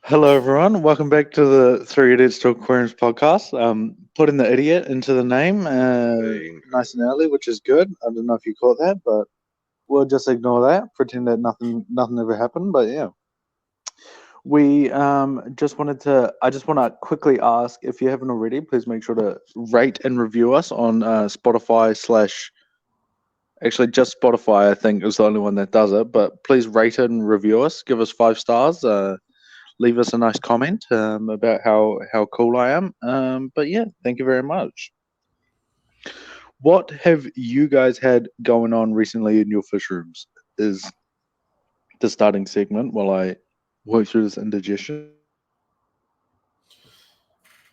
Hello, everyone. Welcome back to the Three Idiots Talk Aquariums podcast. Putting the idiot into the name nice and early, which is good. I don't know if you caught that, but we'll just ignore that, pretend that nothing ever happened. But yeah, we I just want to quickly ask, if you haven't already, please make sure to rate and review us on Spotify / actually just Spotify. I think is the only one that does it. But please rate and review us. Give us 5 stars. Leave us a nice comment about how cool I am. But yeah, thank you very much. What have you guys had going on recently in your fish rooms? Is the starting segment while I work through this indigestion.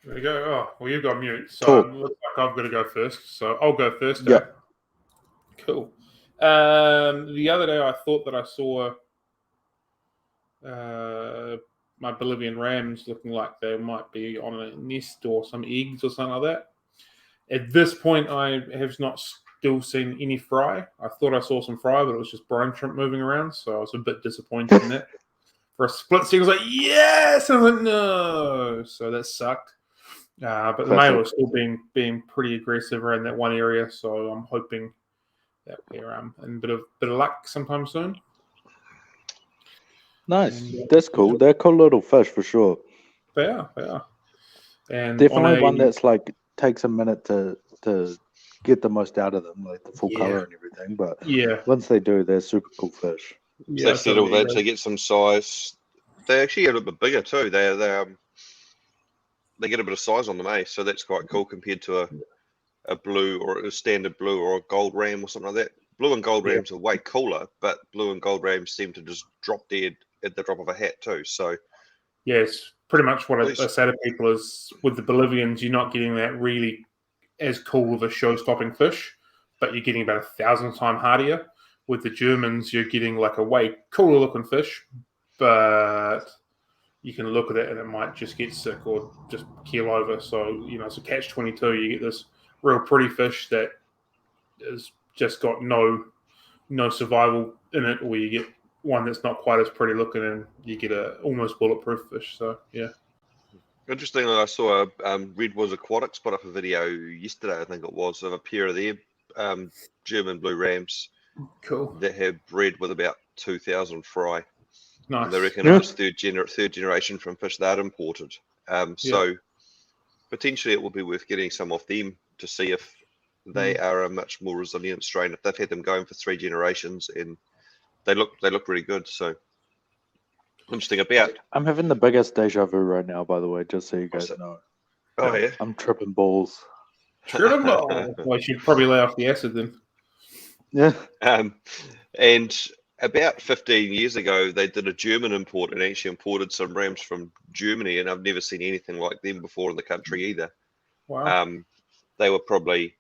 There you go. Oh, well, you've got mute, so it looks like I've got to go first. So I'll go first. Yeah. Cool. The other day I thought that I saw my Bolivian rams looking like they might be on a nest or some eggs or something like that. At this point, I have not still seen any fry. I thought I saw some fry, but it was just brine shrimp moving around, so I was a bit disappointed in that. For a split second, I was like, yes! And I was like, no! So that sucked. But the male was still being pretty aggressive around that one area, so I'm hoping that we're in a bit of luck sometime soon. Nice. That's cool. They're cool little fish for sure. They are. And definitely one that's like takes a minute to get the most out of them, like the full color and everything. But once they do, they're super cool fish. Yeah, they settle that, so they get some size. They actually get a bit bigger too. They get a bit of size on them, so that's quite cool compared to a blue or a standard blue or a gold ram or something like that. Blue and gold rams are way cooler, but blue and gold rams seem to just drop dead at the drop of a hat too. So yes, pretty much what I say to people is with the Bolivians, you're not getting that really as cool of a show-stopping fish, but you're getting about 1,000 times hardier. With the Germans, you're getting like a way cooler looking fish, but you can look at it and it might just get sick or just keel over. So, it's a catch-22. You get this real pretty fish that has just got no survival in it, or you get one that's not quite as pretty looking and you get a almost bulletproof fish. So, yeah. Interestingly, I saw Redwoods Aquatics put up a video yesterday, I think it was, of a pair of their German blue rams. Cool. That have bred with about 2,000 fry. Nice. And they reckon it was third generation from fish they'd imported. So potentially it will be worth getting some off them to see if they are a much more resilient strain. If they've had them going for 3 generations and they look really good. So interesting about. I'm having the biggest deja vu right now, by the way, just so you guys know. Oh yeah. I'm tripping balls. Tripping balls. Well, you should probably lay off the acid then. Yeah. And about 15 years ago, they did a German import and actually imported some rams from Germany, and I've never seen anything like them before in the country either. Wow. They were probably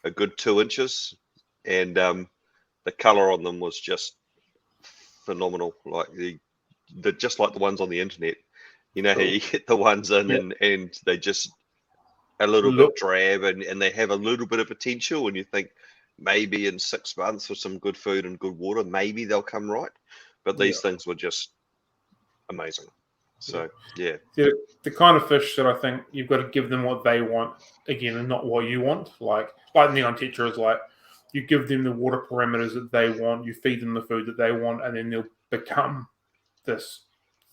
a good 2 inches, and the color on them was just phenomenal. Like the just like the ones on the internet. You know how you get the ones in and they just a little bit drab and they have a little bit of potential, and you think maybe in 6 months with some good food and good water, maybe they'll come right. But these things were just amazing. So, yeah. The kind of fish that I think you've got to give them what they want, again, and not what you want. Like Neon Tetra is like, you give them the water parameters that they want, you feed them the food that they want, and then they'll become this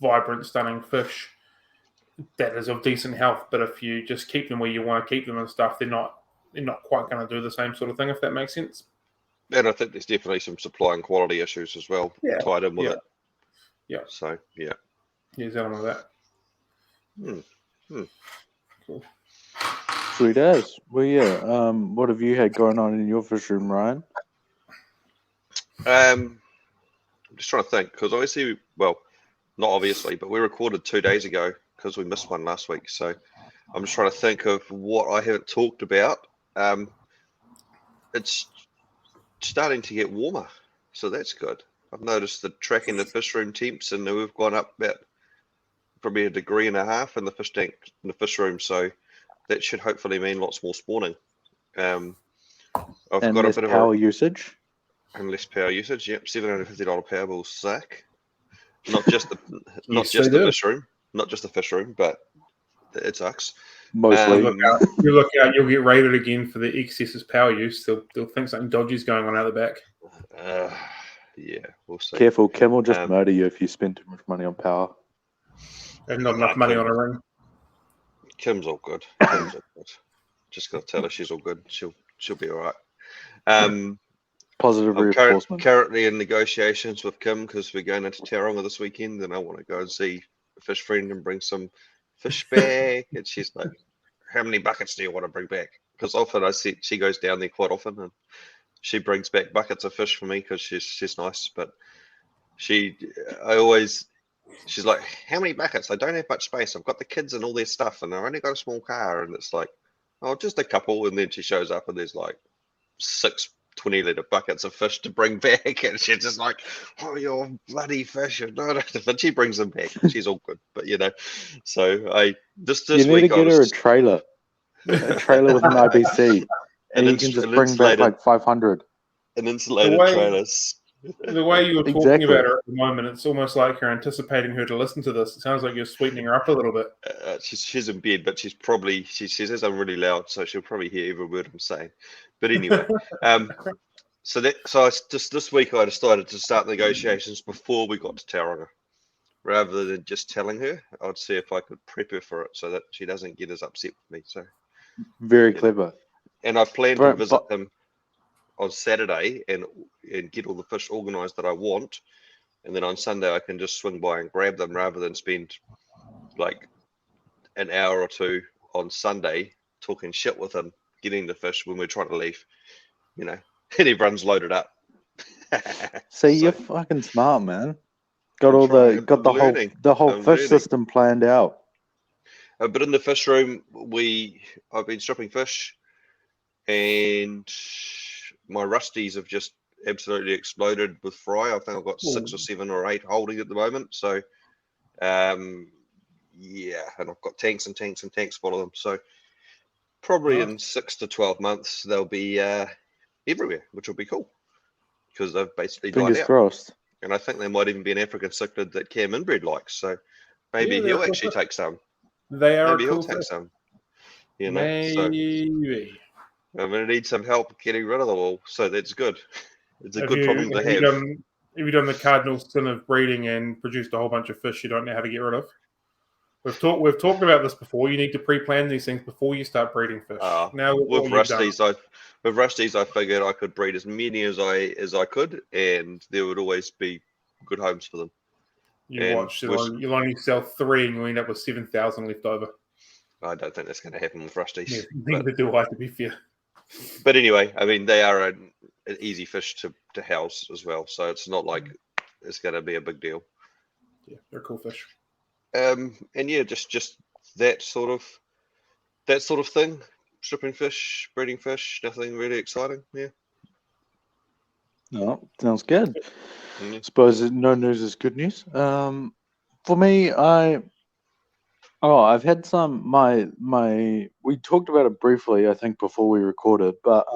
vibrant, stunning fish that is of decent health. But if you just keep them where you want to keep them and stuff, they're not quite going to do the same sort of thing, if that makes sense. And I think there's definitely some supply and quality issues as well tied in with it. Yeah. So, yeah. Yeah, element of that. Cool. Sweet as. Well, yeah. What have you had going on in your fish room, Ryan? I'm just trying to think, because obviously, well, not obviously, but we recorded 2 days ago because we missed one last week. So I'm just trying to think of what I haven't talked about. It's starting to get warmer, so that's good. I've noticed the tracking the fish room temps, and we've gone up about probably 1.5 degrees in the fish tank, in the fish room. So that should hopefully mean lots more spawning. I've got a bit of power usage. and less power usage. Yep, $750 power bills suck. Not just the Yes, the they do. fish room, not just the fish room, but it sucks. Mostly. You look out, you'll get rated again for the excessive power use. They'll think something dodgy is going on out the back. Yeah, we'll see. Careful, Kim will just murder you if you spend too much money on power. And not enough money on a ring. Kim's all good. Kim's all good. Just gotta tell her she's all good. She'll be all right. Positive I'm reinforcement. currently in negotiations with Kim because we're going into Tauranga this weekend, and I want to go and see a fish friend and bring some fish back. And she's like, "How many buckets do you want to bring back?" Because often I see she goes down there quite often, and she brings back buckets of fish for me because she's nice. But she's like, "How many buckets? I don't have much space. I've got the kids and all their stuff, and I've only got a small car." And it's like, "Oh, just a couple." And then she shows up, and there's like 6 20-litre buckets of fish to bring back, and she's just like, "Oh, you're bloody fish!" No, but she brings them back. She's all good. But so I this You need week to get her a trailer with an IBC, and you can just bring back like 500. An insulated trailers. The way you're talking Exactly. about her at the moment, it's almost like you're anticipating her to listen to this. It sounds like you're sweetening her up a little bit. She's in bed, but she says I'm really loud, so she'll probably hear every word I'm saying. But anyway, so this week I decided to start negotiations before we got to Tauranga, rather than just telling her. I'd see if I could prep her for it so that she doesn't get as upset with me. So very clever. And I've planned to visit them on Saturday and get all the fish organised that I want, and then on Sunday I can just swing by and grab them rather than spend like an hour or two on Sunday talking shit with him, getting the fish when we're trying to leave, and everyone's loaded up. See, you're fucking smart, man. Got the whole fish system planned out. But in the fish room, I've been stripping fish, and my rusties have just absolutely exploded with fry. I think I've got 6 or 7 or 8 holding at the moment. So, and I've got tanks and tanks and tanks full of them. So, probably in 6 to 12 months, they'll be everywhere, which will be cool because they've basically died out. Fingers crossed. And I think there might even be an African Cichlid that Cam Inbred likes. So, maybe he'll actually take some. Maybe he'll take some. Maybe. So, I'm going to need some help getting rid of them all, so that's good. It's a good problem to have. Have you done the cardinal sin of breeding and produced a whole bunch of fish you don't know how to get rid of? We've talked about this before. You need to pre-plan these things before you start breeding fish. Now with rusties, I figured I could breed as many as I could, and there would always be good homes for them. You'll only sell 3, and you'll end up with 7,000 left over. I don't think that's going to happen with rusties. Yeah, neither do I, to be fair. But anyway, I mean, they are an easy fish to house as well, so it's not like it's going to be a big deal. Yeah, they're cool fish. And yeah, just that sort of thing. Stripping fish, breeding fish, nothing really exciting. Yeah. No, sounds good. Yeah. Suppose no news is good news. For me, I've had some we talked about it briefly, I think, before we recorded, but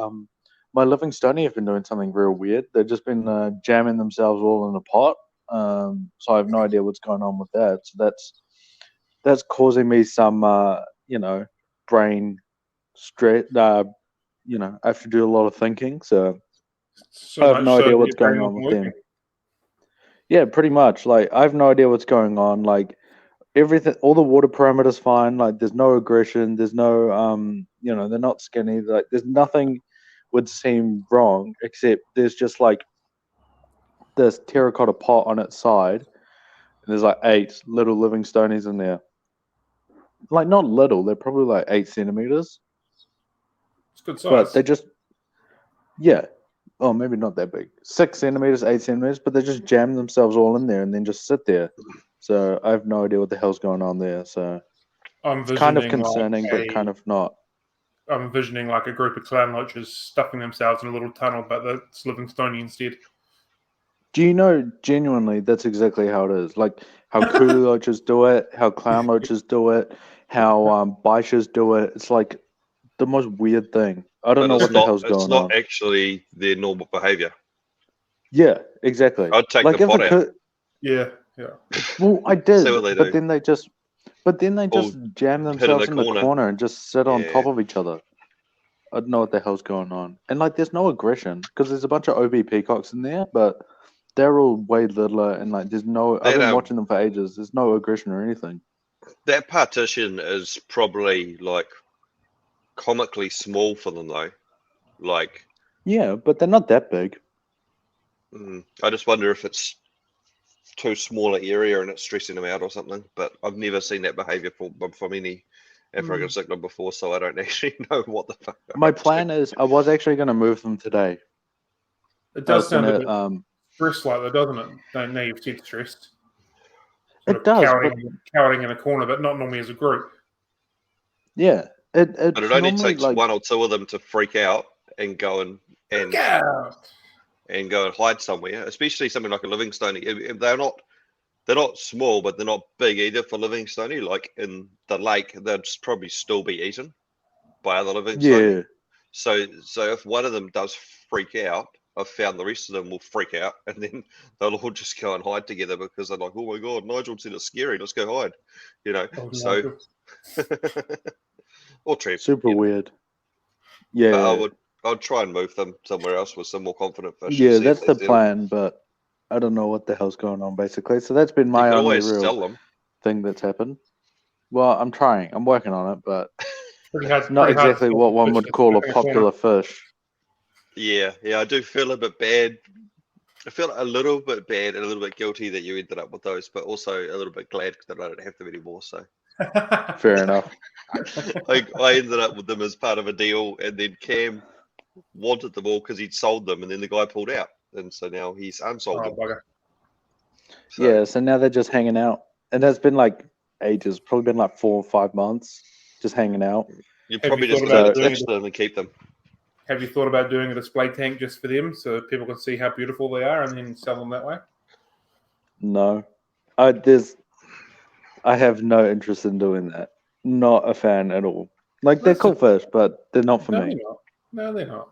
my Livingstonie have been doing something real weird. They've just been jamming themselves all in a pot. So I have no idea what's going on with that. So that's causing me some brain stress. I have to do a lot of thinking. So I have no idea what's going on with them. Yeah, pretty much. Like, I have no idea what's going on. Like, everything, all the water parameters fine. Like, there's no aggression. There's no, they're not skinny. Like, there's nothing would seem wrong, except there's just like this terracotta pot on its side, and there's like 8 little Livingstonies in there. Like, not little. They're probably like 8 centimeters. It's good size. But they just, maybe not that big. 6 centimeters, 8 centimeters, but they just jam themselves all in there and then just sit there. So I have no idea what the hell's going on there. So it's kind of concerning, but kind of not. I'm envisioning like a group of clown loaches stuffing themselves in a little tunnel, but it's Livingstonie instead. Do you know, genuinely, that's exactly how it is? Like, how coolie loaches do it, how clown loaches do it, how biches do it. It's like the most weird thing. I don't know what the hell's going on. It's not actually their normal behavior. Yeah, exactly. I'd take like the if pot it out. could, Yeah. well, I See did, what they but do. then they just jam themselves in the corner and just sit on Yeah. top of each other. I don't know what the hell's going on. And like, there's no aggression because there's a bunch of OB peacocks in there, but they're all way littler and like, there's no. I've been watching them for ages. There's no aggression or anything. That partition is probably like comically small for them though. Like, Yeah, but they're not that big. I just wonder if it's too small an area and it's stressing them out or something. But I've never seen that behaviour from any African Cichlid before, so I don't actually know what the fuck. My plan is I was actually going to move them today. It does sound a bit stressed like that, doesn't it? Now you've said stressed. It does. Cowering in a corner, but not normally as a group. Yeah. But it only takes like, one or two of them to freak out and go and go and hide somewhere, especially something like a Livingstone. They're not small, but they're not big either for Livingstone. Like in the lake, they'd probably still be eaten by other Livingstone. Yeah. So if one of them does freak out, I've found the rest of them will freak out, and then they'll all just go and hide together because they're like, "Oh my god, Nigel said it's scary. Let's go hide," you know. Or Trev. Super weird. Yeah. I'd try and move them somewhere else with some more confident fish. Yeah, that's the plan, but I don't know what the hell's going on basically. So that's been my only real thing that's happened. Well, I'm trying. I'm working on it, but it's not exactly what one would call a popular fish. Yeah, I do feel a bit bad. I feel a little bit bad and a little bit guilty that you ended up with those, but also a little bit glad that I don't have them anymore. So fair enough. I ended up with them as part of a deal, and then Cam wanted them all because he'd sold them, and then the guy pulled out, and so now he's unsold them. So now they're just hanging out, and that's been like ages. Probably been like 4 or 5 months just hanging out. You probably just ditch them and keep them. Have you thought about doing a display tank just for them so people can see how beautiful they are and then sell them that way? No. I have no interest in doing that. Not a fan at all. Like, they're cool fish, but they're not for me. No, they're not.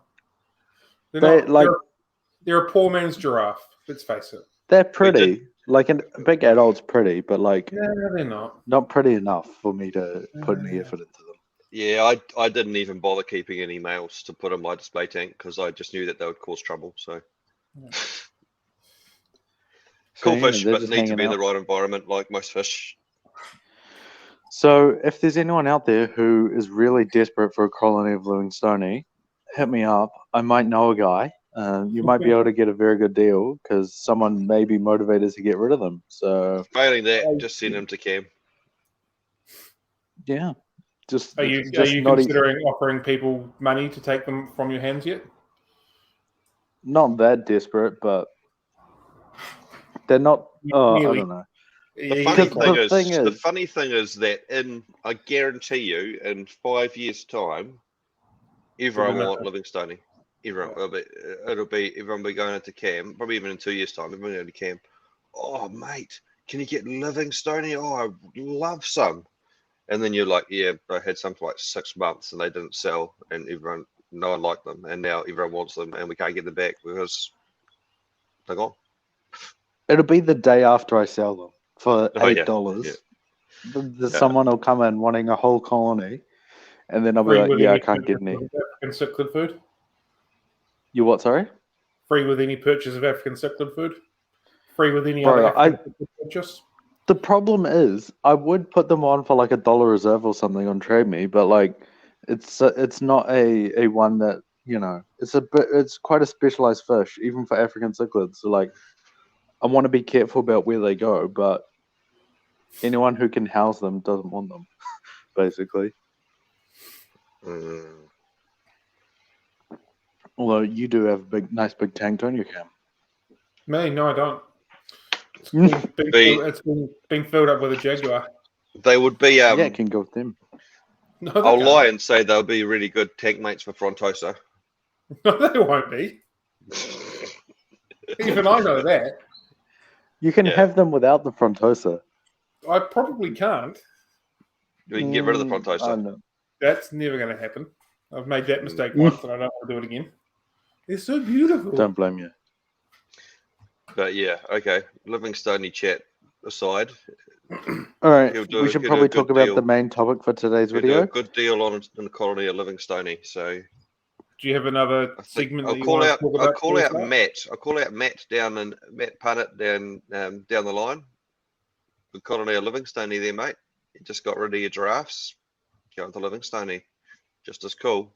They're a poor man's giraffe, let's face it. They're pretty. Like, a big adult's pretty, but like... Yeah, they're not. Not pretty enough for me to put any effort into them. Yeah, I didn't even bother keeping any males to put in my display tank because I just knew that they would cause trouble. So, cool fish, but need to be in the right environment, like most fish. So, if there's anyone out there who is really desperate for a colony of Livingstone, hit me up. I might know a guy. You might be able to get a very good deal because someone may be motivated to get rid of them. So, failing that, just send them to Cam. Yeah. Are you considering offering people money to take them from your hands yet? Not that desperate, but they're not. I don't know. The funny thing is that I guarantee you, in 5 years' time, everyone will want Livingstone. Everyone will be everyone will be going into Cam. Probably even in 2 years' time, everyone going to Cam. Oh, mate, can you get Livingstone? Oh, I love some. And then you're like, yeah, I had some for like 6 months and they didn't sell, and no one liked them, and now everyone wants them, and we can't get them back because they're gone. It'll be the day after I sell them for $8. Someone will come in wanting a whole colony, and then I'll be like, I can't get any. African Cichlid food. You what? Sorry. Free with any purchase of African Cichlid food. Free with any other African Cichlid purchase. The problem is, I would put them on for like $1 reserve or something on Trade Me, but like, it's not a one that it's quite a specialized fish, even for African cichlids. So like, I want to be careful about where they go, but anyone who can house them doesn't want them, basically. Although you do have a nice big tank, don't you, Cam? Me? No, I don't. It's been filled up with a Jaguar. They would be. It can go with them. No, I'll lie and say they'll be really good tank mates for Frontosa. No, they won't be. Even I know that. You can have them without the Frontosa. I probably can't. We can get rid of the Frontosa. That's never going to happen. I've made that mistake once, and I don't want to do it again. They're so beautiful. Don't blame you. But yeah, okay. Livingstone chat aside, All right, he'll we do should a probably good talk about the deal. main topic for today's He'll do a video. good deal on the colony of Livingstone. So Do you have another I think segment I'll that you call want out. to talk I'll about? call out Matt. I'll call out Matt Matt Punnett down the line. The colony of Livingstone there, mate. You just got rid of your giraffes. Going to Livingstone. Just as cool.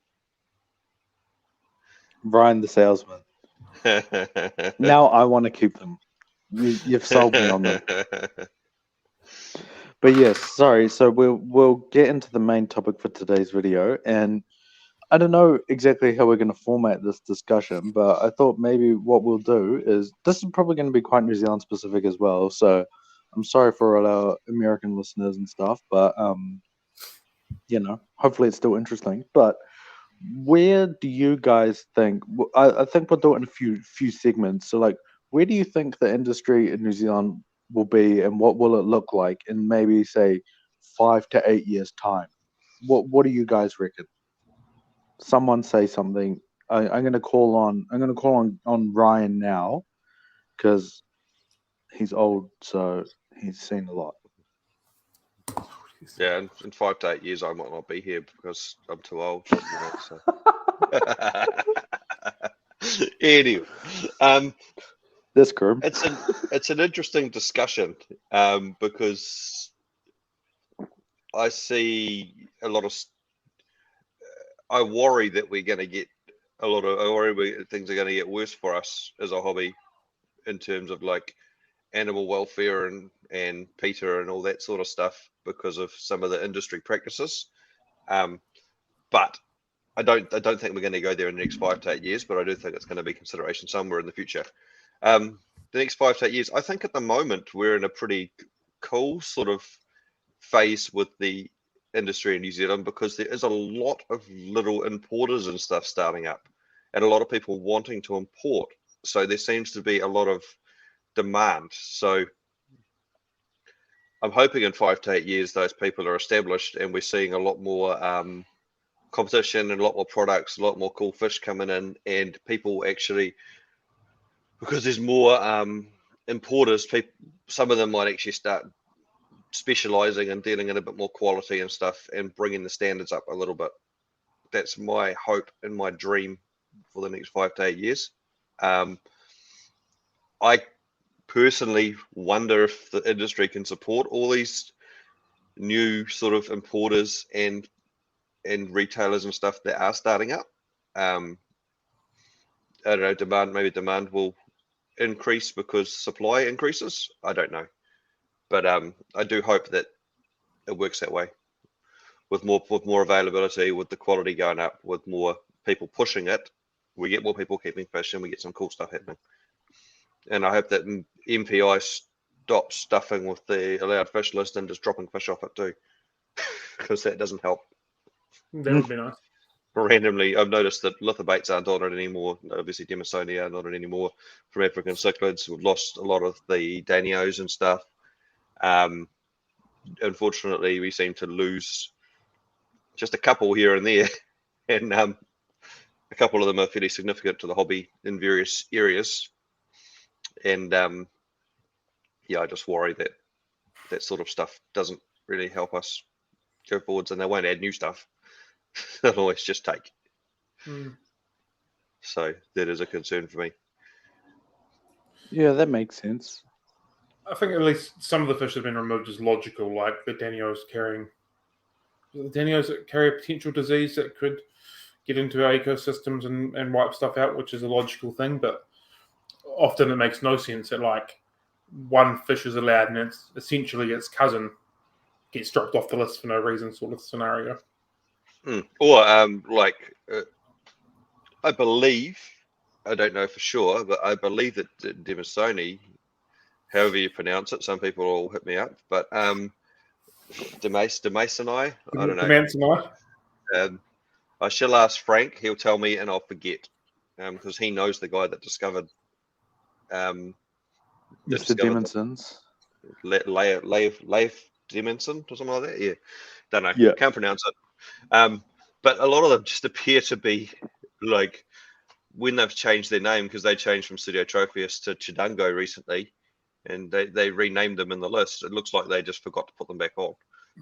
Ryan the salesman. Now I want to keep them. You've sold me on them. But yes, sorry. So we'll get into the main topic for today's video, and I don't know exactly how we're going to format this discussion, but I thought maybe what we'll do is this is probably going to be quite New Zealand specific as well. So I'm sorry for all our American listeners and stuff, but hopefully it's still interesting. But where do you guys think? I think we'll do it in a few segments. So like, where do you think the industry in New Zealand will be, and what will it look like in maybe say 5 to 8 years time? What do you guys reckon? Someone say something. I'm gonna call on Ryan now because he's old, so he's seen a lot. Yeah, in 5 to 8 years, I might not be here because I'm too old. So. Anyway, This curve. it's an interesting discussion because I see a lot of. I worry that we're going to get I worry things are going to get worse for us as a hobby in terms of like animal welfare and PETA and all that sort of stuff because of some of the industry practices. But I don't think we're going to go there in the next 5 to 8 years, but I do think it's going to be consideration somewhere in the future. The next 5 to 8 years, I think at the moment we're in a pretty cool sort of phase with the industry in New Zealand because there is a lot of little importers and stuff starting up and a lot of people wanting to import. So there seems to be a lot of demand. So I'm hoping in 5 to 8 years those people are established and we're seeing a lot more competition and a lot more products, a lot more cool fish coming in, and people actually, because there's more importers, some of them might actually start specializing and dealing in a bit more quality and stuff and bringing the standards up a little bit. That's my hope and my dream for the next 5 to 8 years. I personally wonder if the industry can support all these new sort of importers and retailers and stuff that are starting up. I don't know, demand will increase because supply increases. I don't know, but I do hope that it works that way with more availability, with the quality going up, with more people pushing it. We get more people keeping fish and we get some cool stuff happening. And I hope that MPI stops stuffing with the allowed fish list and just dropping fish off it too, because that doesn't help. That would be nice. Randomly, I've noticed that lithobates aren't on it anymore. Obviously, Demisoni aren't on it anymore. From African Cichlids, we've lost a lot of the Danios and stuff. Unfortunately, we seem to lose just a couple here and there, and a couple of them are fairly significant to the hobby in various areas. And yeah, I just worry that that sort of stuff doesn't really help us go forwards, and they won't add new stuff. They'll always just take. So that is a concern for me. Yeah, that makes sense. I think at least some of the fish have been removed as logical, like the Danios carry a potential disease that could get into our ecosystems and wipe stuff out, which is a logical thing, but often it makes no sense that like one fish is allowed and it's essentially its cousin gets dropped off the list for no reason sort of scenario. Or I believe, I don't know for sure, but I believe that Demisoni, however you pronounce it, some people will hit me up, but Demisoni, I don't know. I shall ask Frank, he'll tell me and I'll forget, because he knows the guy that discovered Mr. Demonson's. Leif Demonson or something like that. Yeah, don't know. Yeah. Can't pronounce it. But a lot of them just appear to be like when they've changed their name, because they changed from Pseudotropheus to Chidungo recently, and they renamed them in the list, it looks like they just forgot to put them back on.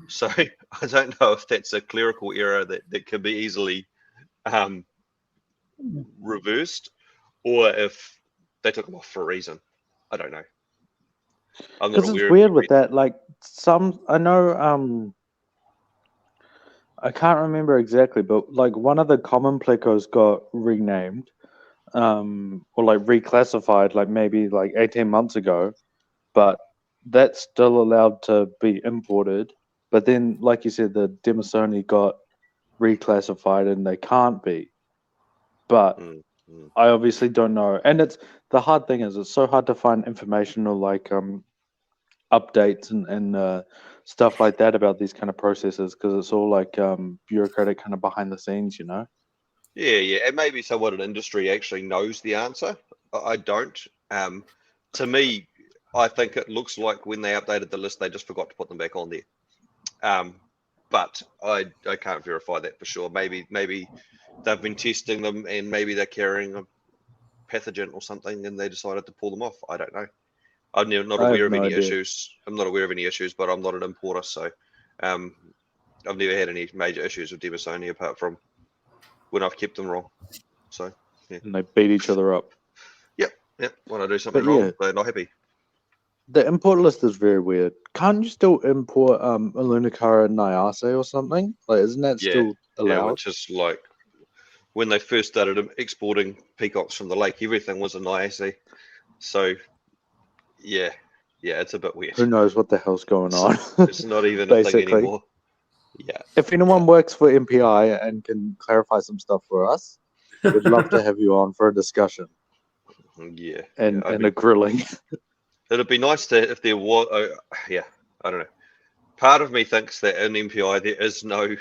So I don't know if that's a clerical error that can be easily reversed, or if they took them off for a reason. I don't know. Because it's weird with that. Like I know, I can't remember exactly, but like one of the common plecos got renamed, or like reclassified, like maybe like 18 months ago, but that's still allowed to be imported. But then, like you said, the Demisoni got reclassified and they can't be. But I obviously don't know. And it's the hard thing is it's so hard to find information or like updates and stuff like that about these kind of processes, because it's all like bureaucratic kind of behind the scenes, you know. Yeah, and maybe someone in industry actually knows the answer. I don't. To me, I think it looks like when they updated the list, they just forgot to put them back on there. But I can't verify that for sure. Maybe they've been testing them and maybe they're carrying a pathogen or something and they decided to pull them off. I don't know. I'm not aware of any issues. I'm not aware of any issues, but I'm not an importer, so I've never had any major issues with Demisoni apart from when I've kept them wrong. So yeah. And they beat each other up. Yep. When I do something wrong, they're not happy. The import list is very weird. Can't you still import Alunicara and Nyase or something? Like, isn't that still allowed? Yeah, which is like when they first started exporting peacocks from the lake, everything was a Nyase. So yeah, it's a bit weird. Who knows what the hell's going on? It's not even a thing anymore. Yeah. If anyone works for MPI and can clarify some stuff for us, we'd love to have you on for a discussion. Yeah. And a grilling. It'd be nice if there was. I don't know. Part of me thinks that in MPI there is no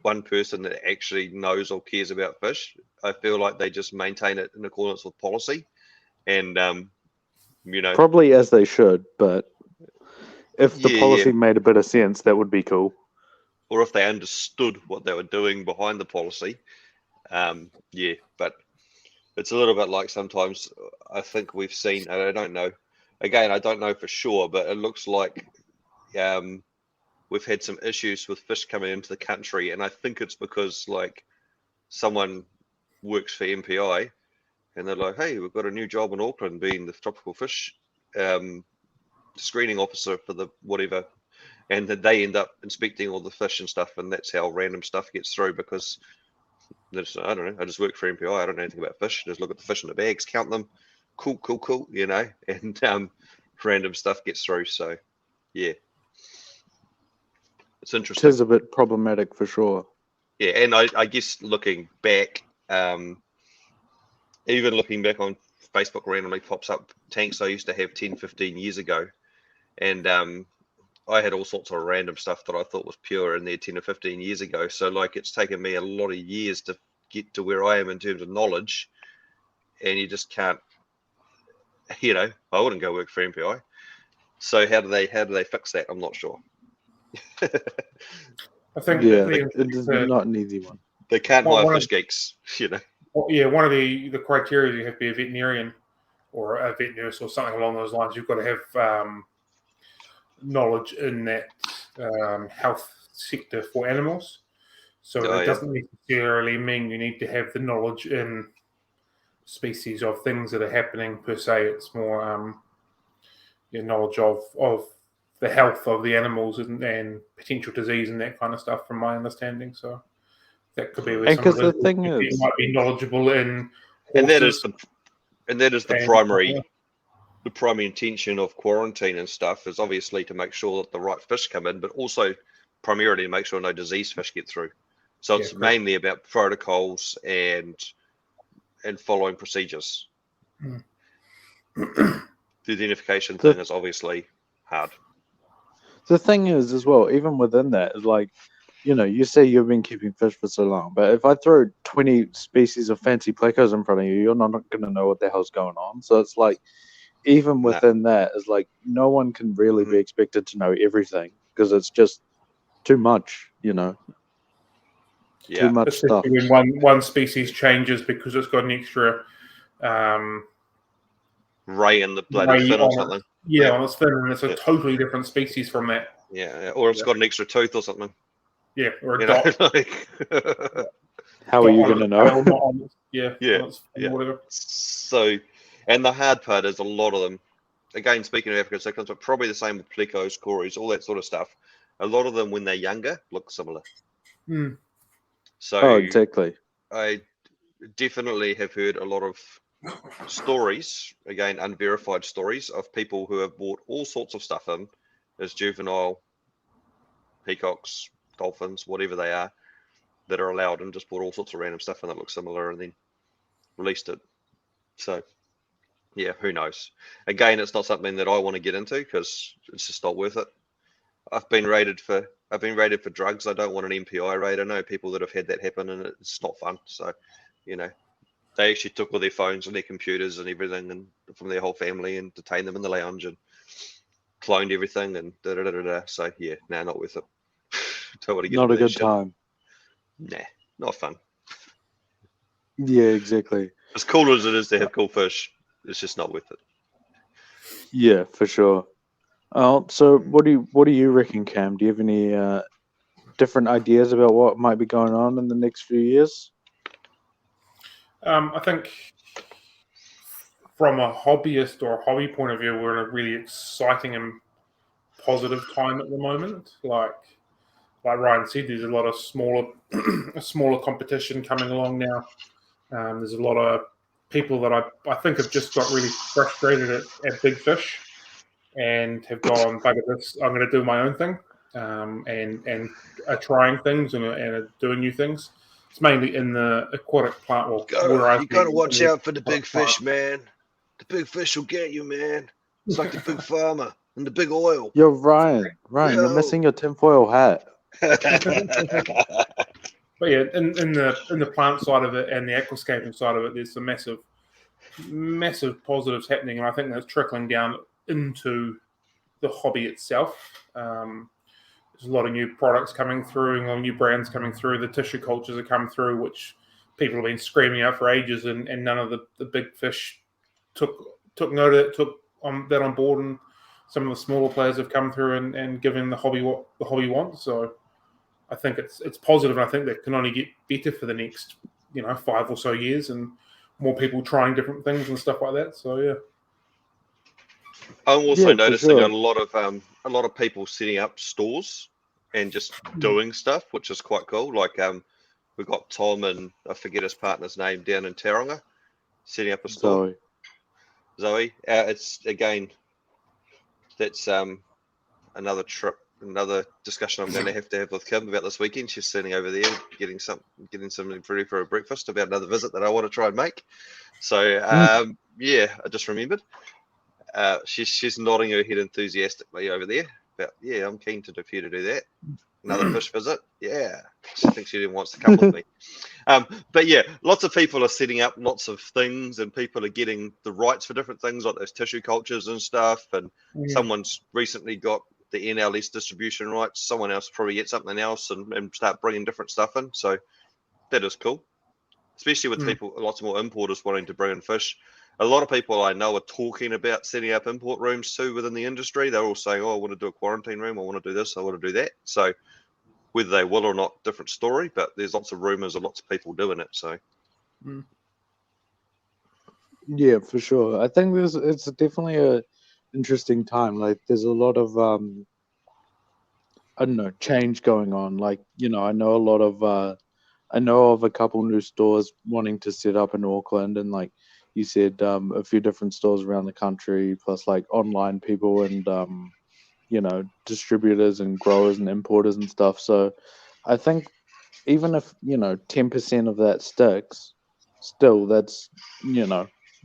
one person that actually knows or cares about fish. I feel like they just maintain it in accordance with policy, and probably as they should. But if the policy made a bit of sense, that would be cool. Or if they understood what they were doing behind the policy, But it's a little bit like sometimes I think we've seen, and I don't know. Again, I don't know for sure, but it looks like we've had some issues with fish coming into the country, and I think it's because like someone works for MPI, and they're like, "Hey, we've got a new job in Auckland, being the tropical fish screening officer for the whatever," and then they end up inspecting all the fish and stuff, and that's how random stuff gets through because I don't know. I just work for MPI. I don't know anything about fish. Just look at the fish in the bags, count them. Cool, and random stuff gets through. So, yeah, it's interesting. It is a bit problematic for sure. Yeah, and I guess looking back, even looking back on Facebook randomly pops up tanks I used to have 10, 15 years ago. And I had all sorts of random stuff that I thought was pure in there 10 or 15 years ago. So like it's taken me a lot of years to get to where I am in terms of knowledge. And you just can't, I wouldn't go work for MPI. So how do they fix that? I'm not sure. I think it's not an easy one. They can't hire fish geeks, Yeah, one of the criteria you have to be a veterinarian or a vet nurse or something along those lines. You've got to have knowledge in that health sector for animals. So it doesn't necessarily mean you need to have the knowledge in species of things that are happening per se. It's more your knowledge of the health of the animals and potential disease and that kind of stuff, from my understanding. So that could be where some of the might be knowledgeable in horses. And that is the primary. The primary intention of quarantine and stuff is obviously to make sure that the right fish come in, but also primarily to make sure no diseased fish get through. So it's mainly about protocols and following procedures. The identification thing is obviously hard. The thing is, as well, even within that, is like, you say you've been keeping fish for so long, but if I throw 20 species of fancy plecos in front of you, you're not going to know what the hell's going on. So it's like, even within that, is like no one can really be expected to know everything because it's just too much, too much stuff. Especially when one species changes because it's got an extra ray in the bloody fin or something. On its fin, and it's a totally different species from that. Yeah, or it's got an extra tooth or something. Yeah, or a dot. How are you going to know? Whatever. So, and the hard part is a lot of them, again, speaking of African cichlids, but probably the same with plecos, cories, all that sort of stuff. A lot of them, when they're younger, look similar. So, exactly. I definitely have heard a lot of stories, again, unverified stories, of people who have bought all sorts of stuff in as juvenile peacocks, dolphins, whatever they are, that are allowed, and just bought all sorts of random stuff in that looks similar and then released it. So, yeah, who knows? Again, it's not something that I want to get into because it's just not worth it. I've been raided for drugs. I don't want an MPI raid. I know people that have had that happen, and it's not fun. So, they actually took all their phones and their computers and everything, and from their whole family, and detained them in the lounge and cloned everything and da. So yeah, not worth it. Don't want to get not a good shit. time. Nah, not fun. Yeah, exactly. As cool as it is to have cool fish, it's just not worth it. Yeah, for sure. So what do you reckon, Cam? Do you have any different ideas about what might be going on in the next few years? I think from a hobbyist or a hobby point of view, we're in a really exciting and positive time at the moment. Like Ryan said, there's a lot of smaller competition coming along now. There's a lot of people that I think have just got really frustrated at big fish and have gone, bugger this, I'm going to do my own thing, and are trying things and are doing new things. It's mainly in the aquatic plant. Well, you got to watch out for the big fish, man. The big fish will get you, man. It's like the big farmer and the big oil. Yo, Ryan, you're missing your tinfoil hat. But yeah, in the plant side of it and the aquascaping side of it, there's some massive positives happening, and I think that's trickling down into the hobby itself. There's a lot of new products coming through, and a lot of new brands coming through. The tissue cultures have come through, which people have been screaming out for ages, and none of the big fish took note of it, took that on board, and some of the smaller players have come through and given the hobby what the hobby wants. So I think it's positive, and I think that can only get better for the next 5 or so years, and more people trying different things and stuff like that. So yeah. I'm also noticing a lot of people setting up stores and just doing stuff, which is quite cool. Like we've got Tom and I forget his partner's name down in Tauranga setting up a store. Zoe. It's again, that's another discussion I'm going to have with Kim about this weekend. She's sitting over there getting something ready for a breakfast about another visit that I want to try and make. So yeah, I just remembered. She's nodding her head enthusiastically over there. But yeah, I'm keen for you to do that. Another fish visit. Yeah, I think she wants to come with me. But yeah, lots of people are setting up lots of things, and people are getting the rights for different things, like those tissue cultures and stuff. And someone's recently got the NLS distribution rights. Someone else probably get something else and start bringing different stuff in. So that is cool, especially with people, lots more importers wanting to bring in fish. A lot of people I know are talking about setting up import rooms too within the industry. They're all saying, oh, I want to do a quarantine room. I want to do this. I want to do that. So whether they will or not, different story, but there's lots of rumors of lots of people doing it. So yeah, for sure. I think it's definitely a interesting time. Like there's a lot of I don't know, change going on. Like, I know of a couple new stores wanting to set up in Auckland, and like you said, a few different stores around the country, plus like online people and distributors and growers and importers and stuff. So I think even if 10% of that sticks, still that's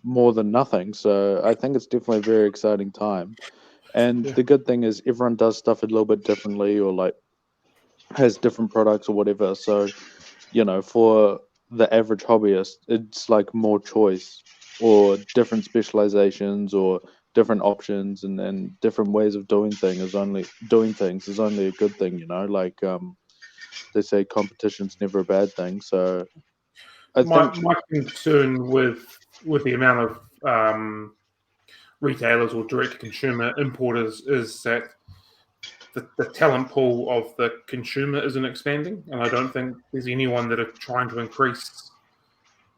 more than nothing. So I think it's definitely a very exciting time. And the good thing is everyone does stuff a little bit differently, or like has different products or whatever. So for the average hobbyist, it's like more choice or different specializations or different options, and different ways of doing things is only a good thing. Like they say competition's never a bad thing. So I My think concern with the amount of retailers or direct to consumer importers is that the talent pool of the consumer isn't expanding, and I don't think there's anyone that are trying to increase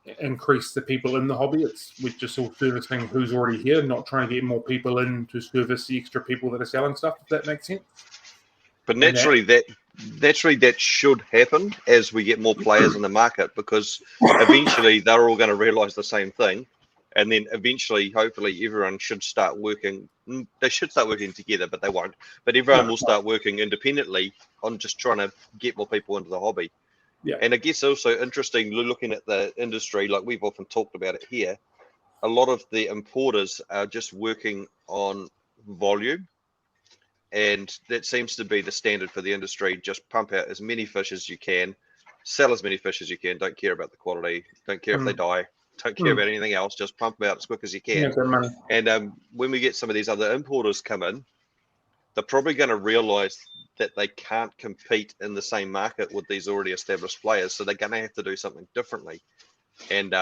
the people in the hobby. We're just all servicing who's already here, not trying to get more people in to service the extra people that are selling stuff, if that makes sense. But naturally that should happen as we get more players in the market, because eventually they're all going to realize the same thing, and then eventually, hopefully, everyone should start working. They should start working together, but they won't. But everyone will start working independently on just trying to get more people into the hobby. Yeah. And I guess also interesting looking at the industry, like we've often talked about it here, a lot of the importers are just working on volume. And that seems to be the standard for the industry. Just pump out as many fish as you can, sell as many fish as you can. Don't care about the quality. Don't care if they die. Don't care about anything else. Just pump them out as quick as you can. And when we get some of these other importers come in, they're probably going to realize that they can't compete in the same market with these already established players. So they're going to have to do something differently. And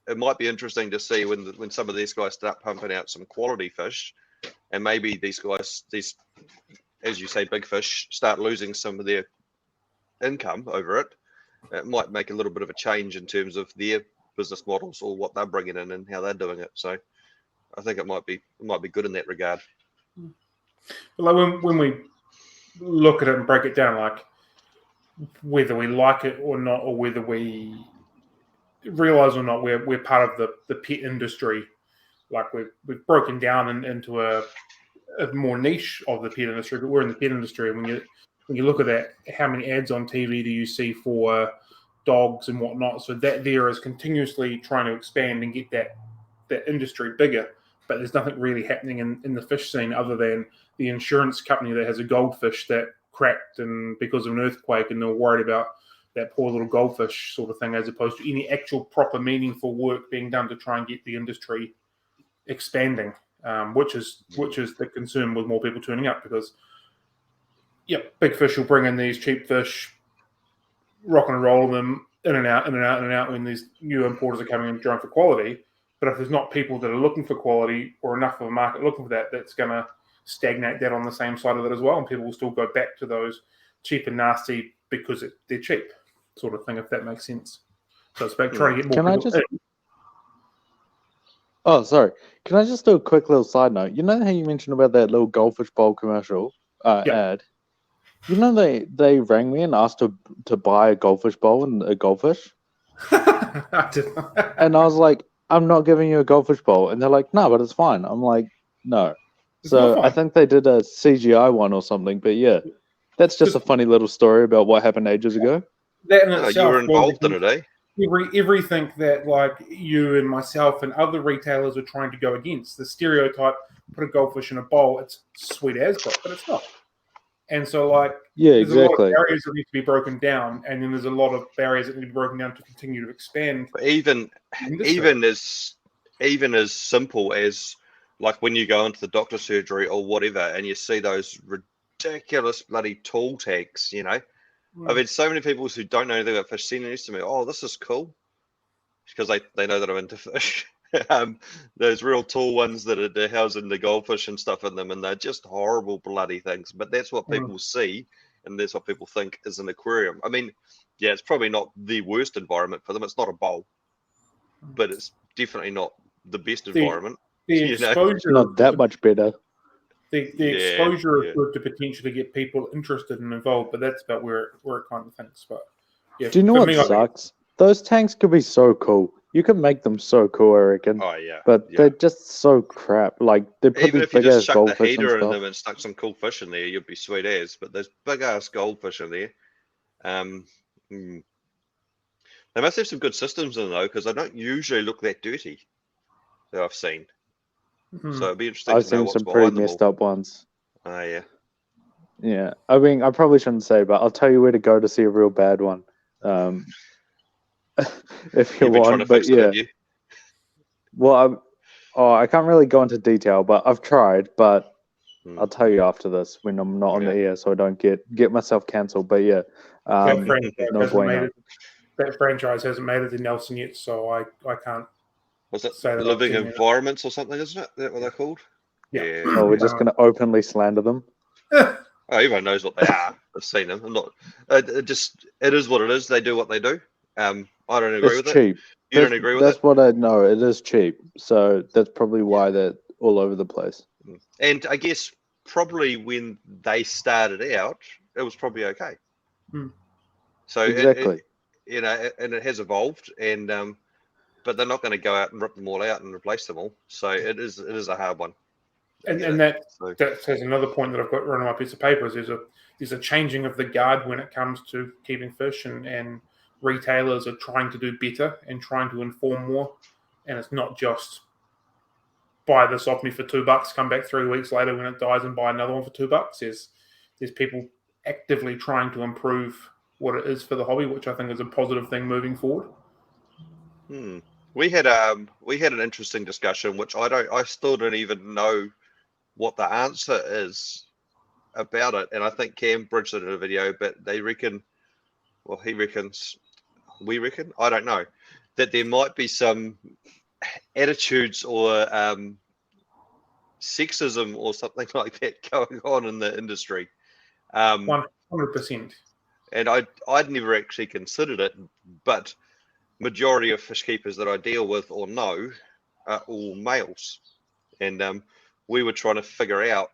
it might be interesting to see when some of these guys start pumping out some quality fish, and maybe these guys, as you say, big fish, start losing some of their income over it. It might make a little bit of a change in terms of their business models or what they're bringing in and how they're doing it. So I think it might be good in that regard. Like when we look at it and break it down, like whether we like it or not, or whether we realize or not, we're part of the pet industry. Like we've broken down into a more niche of the pet industry, but we're in the pet industry. And when you look at that, how many ads on TV do you see for dogs and whatnot? So that there is continuously trying to expand and get that industry bigger. But there's nothing really happening in the fish scene other than the insurance company that has a goldfish that cracked and because of an earthquake, and they're worried about that poor little goldfish sort of thing, as opposed to any actual proper meaningful work being done to try and get the industry expanding, which is the concern with more people turning up, because big fish will bring in these cheap fish, rock and roll them in and out when these new importers are coming in trying for quality. But if there's not people that are looking for quality or enough of a market looking for that, that's going to stagnate that on the same side of it as well, and people will still go back to those cheap and nasty because they're cheap, sort of thing, if that makes sense. So it's about trying to get more people in. Oh, sorry. Can I just do a quick little side note? You know how you mentioned about that little goldfish bowl commercial ad? You know they rang me and asked to buy a goldfish bowl and a goldfish? I did. And I was like, I'm not giving you a goldfish bowl. And they're like, no, but it's fine. I'm like, no. So I think they did a CGI one or something. But yeah, that's just a funny little story about what happened ages ago. That in itself, you were involved in it, eh? Everything that like you and myself and other retailers are trying to go against, the stereotype, put a goldfish in a bowl, it's sweet as but it's not. And so there's a lot of barriers that need to be broken down, and then there's a lot of barriers that need to be broken down to continue to expand. But even as simple as like when you go into the doctor's surgery or whatever, and you see those ridiculous bloody tall tanks, I've had so many people who don't know anything about fish sending this to me. Oh, this is cool, because they know that I'm into fish. Those real tall ones that are housing the goldfish and stuff in them, and they're just horrible bloody things. But that's what people see, and that's what people think is an aquarium. I mean, yeah, it's probably not the worst environment for them. It's not a bowl, but it's definitely not the best environment. The exposure not that much better. The exposure is good to potentially get people interested and involved, but that's about where it kind of thinks. But yeah, do you know what sucks? Those tanks could be so cool. You could make them so cool, I reckon. Oh yeah, but they're just so crap. Like they put even these if you big ass just chuck the goldfish heater and in them and stuck some cool fish in there, you'd be sweet as. But there's big ass goldfish in there. They must have some good systems in though, because they don't usually look that dirty that I've seen. So it'd be interesting to know what's behind them. I've seen some pretty messed up ones. Oh yeah. Yeah, I mean, I probably shouldn't say, but I'll tell you where to go to see a real bad one. If you want, but yeah. Well, I can't really go into detail, but I've tried. But I'll tell you after this when I'm not on the air, so I don't get myself cancelled. But yeah, that franchise hasn't made it to Nelson yet, so I can't. Was it say Living Environments or something? Isn't it? Is that what they're called? Yeah. Oh, we're just going to openly slander them. Oh, everyone knows what they are. I've seen them. I'm not. It is what it is. They do what they do. I don't agree with cheap. it. You don't agree with it? That's what I know. It is cheap, so that's probably why they're all over the place. And I guess probably when they started out, it was probably okay. So exactly, and it has evolved, and but they're not going to go out and rip them all out and replace them all. So it is a hard one. And that says another point that I've got written on my piece of paper is there's a changing of the guard when it comes to keeping fish, and retailers are trying to do better and trying to inform more. And it's not just buy this off me for $2, come back 3 weeks later when it dies and buy another one for $2. There's people actively trying to improve what it is for the hobby, which I think is a positive thing moving forward. We had an interesting discussion, which I still don't even know what the answer is about it, and I think Cam bridged it in a video, but they reckon, well, he reckons, we reckon, I don't know, that there might be some attitudes or sexism or something like that going on in the industry. 100%. And I'd never actually considered it, but majority of fish keepers that I deal with or know are all males, and we were trying to figure out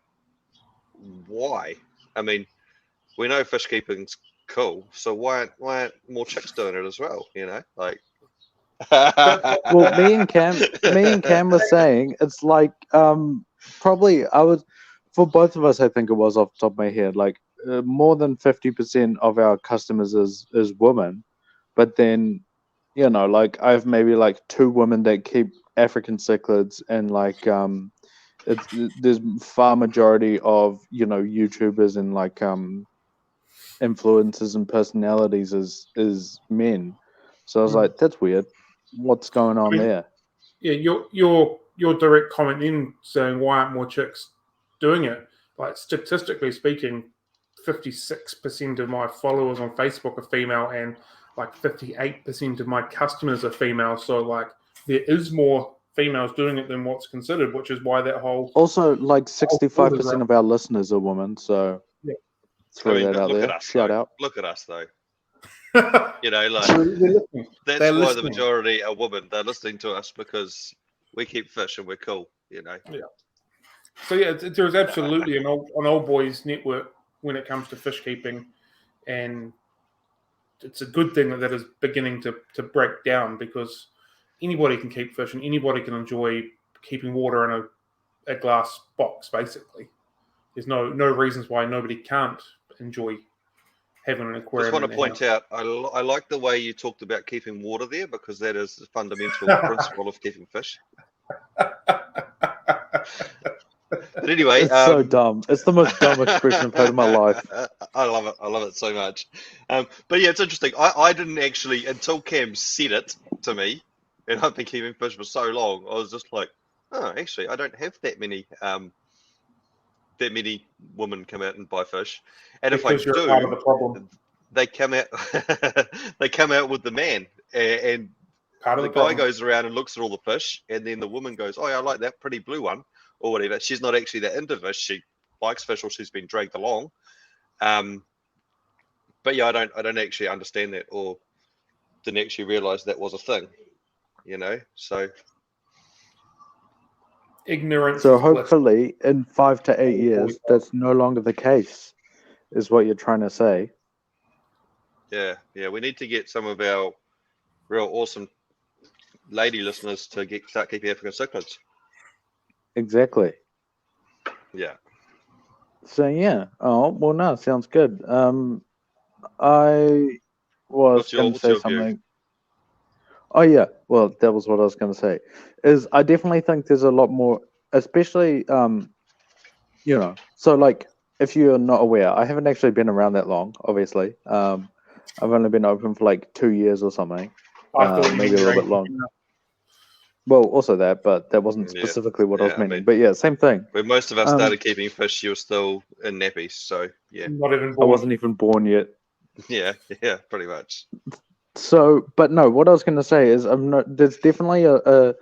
why. I mean, we know fish keeping's cool, so why aren't more chicks doing it as well? You know, like. Well, me and Cam were saying it's like probably for both of us. I think it was off the top of my head, like more than 50% of our customers is women, but then like I have maybe like 2 women that keep African cichlids, and like there's far majority of YouTubers and like influencers and personalities is men. So I was like, that's weird. What's going on there? Yeah, your direct comment in saying why aren't more chicks doing it? Like statistically speaking, 56% of my followers on Facebook are female, and like 58% of my customers are female. So like there is more females doing it than what's considered, which is why that whole also like 65% of our listeners are women. So throw that out there. Shout out. Look at us though. Like that's why the majority are women. They're listening to us because we keep fish and we're cool. Yeah. So yeah, there is absolutely an old boys network when it comes to fish keeping, and it's a good thing that is beginning to break down, because anybody can keep fish and anybody can enjoy keeping water in a glass box. Basically, there's no reasons why nobody can't enjoy having an aquarium. Just want to point out, I like the way you talked about keeping water there, because that is the fundamental principle of keeping fish. But anyway, it's so dumb. It's the most dumb expression I've heard in my life. I love it. I love it so much. But yeah, it's interesting. I didn't actually, until Cam said it to me, and I've been keeping fish for so long, I was just like, oh, actually, I don't have that many women come out and buy fish, and because if I do, part of the problem. They come out. They come out with the man, and the guy goes around and looks at all the fish, and then the woman goes, "Oh, yeah, I like that pretty blue one," or whatever. She's not actually that into fish. She likes fish, or she's been dragged along. But yeah, I don't actually understand that, or didn't actually realize that was a thing. So. Ignorance. So hopefully in 5 to 8 years, that's no longer the case, is what you're trying to say. Yeah. We need to get some of our real awesome lady listeners to start keeping African cichlids. Exactly. Yeah. So yeah. Oh well, no, sounds good. I was going to say something. View? Oh yeah, well that was what I was going to say. Is I definitely think there's a lot more, especially So like, if you're not aware, I haven't actually been around that long. Obviously, I've only been open for like 2 years or something, maybe a little bit long. Well, also that, but that wasn't Yeah. specifically what I was Yeah, I meaning. mean- But yeah, same thing. When most of us started keeping fish, you were still in nappies. So yeah, Not even I born. wasn't even born yet. yeah, pretty much. So, but no, what I was going to say is, there's definitely a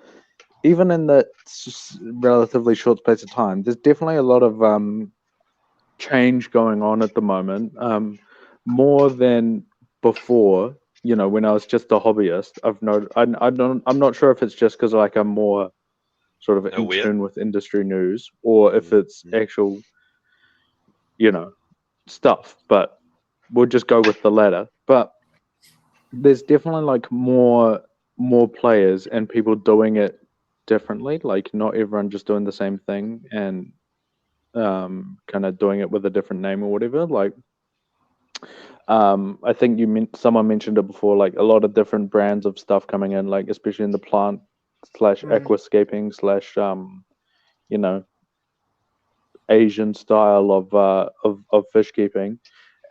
even in the relatively short space of time, there's definitely a lot of change going on at the moment, more than before. You know, when I was just a hobbyist, I'm not sure if it's just because like I'm more sort of in Aware. tune with industry news, or if it's actual, you know, stuff. But we'll just go with the latter. But there's definitely like more players and people doing it differently. Like not everyone just doing the same thing and kind of doing it with a different name or whatever. Like I think someone mentioned it before. Like a lot of different brands of stuff coming in, like especially in the plant / aquascaping / you know, Asian style of fish keeping.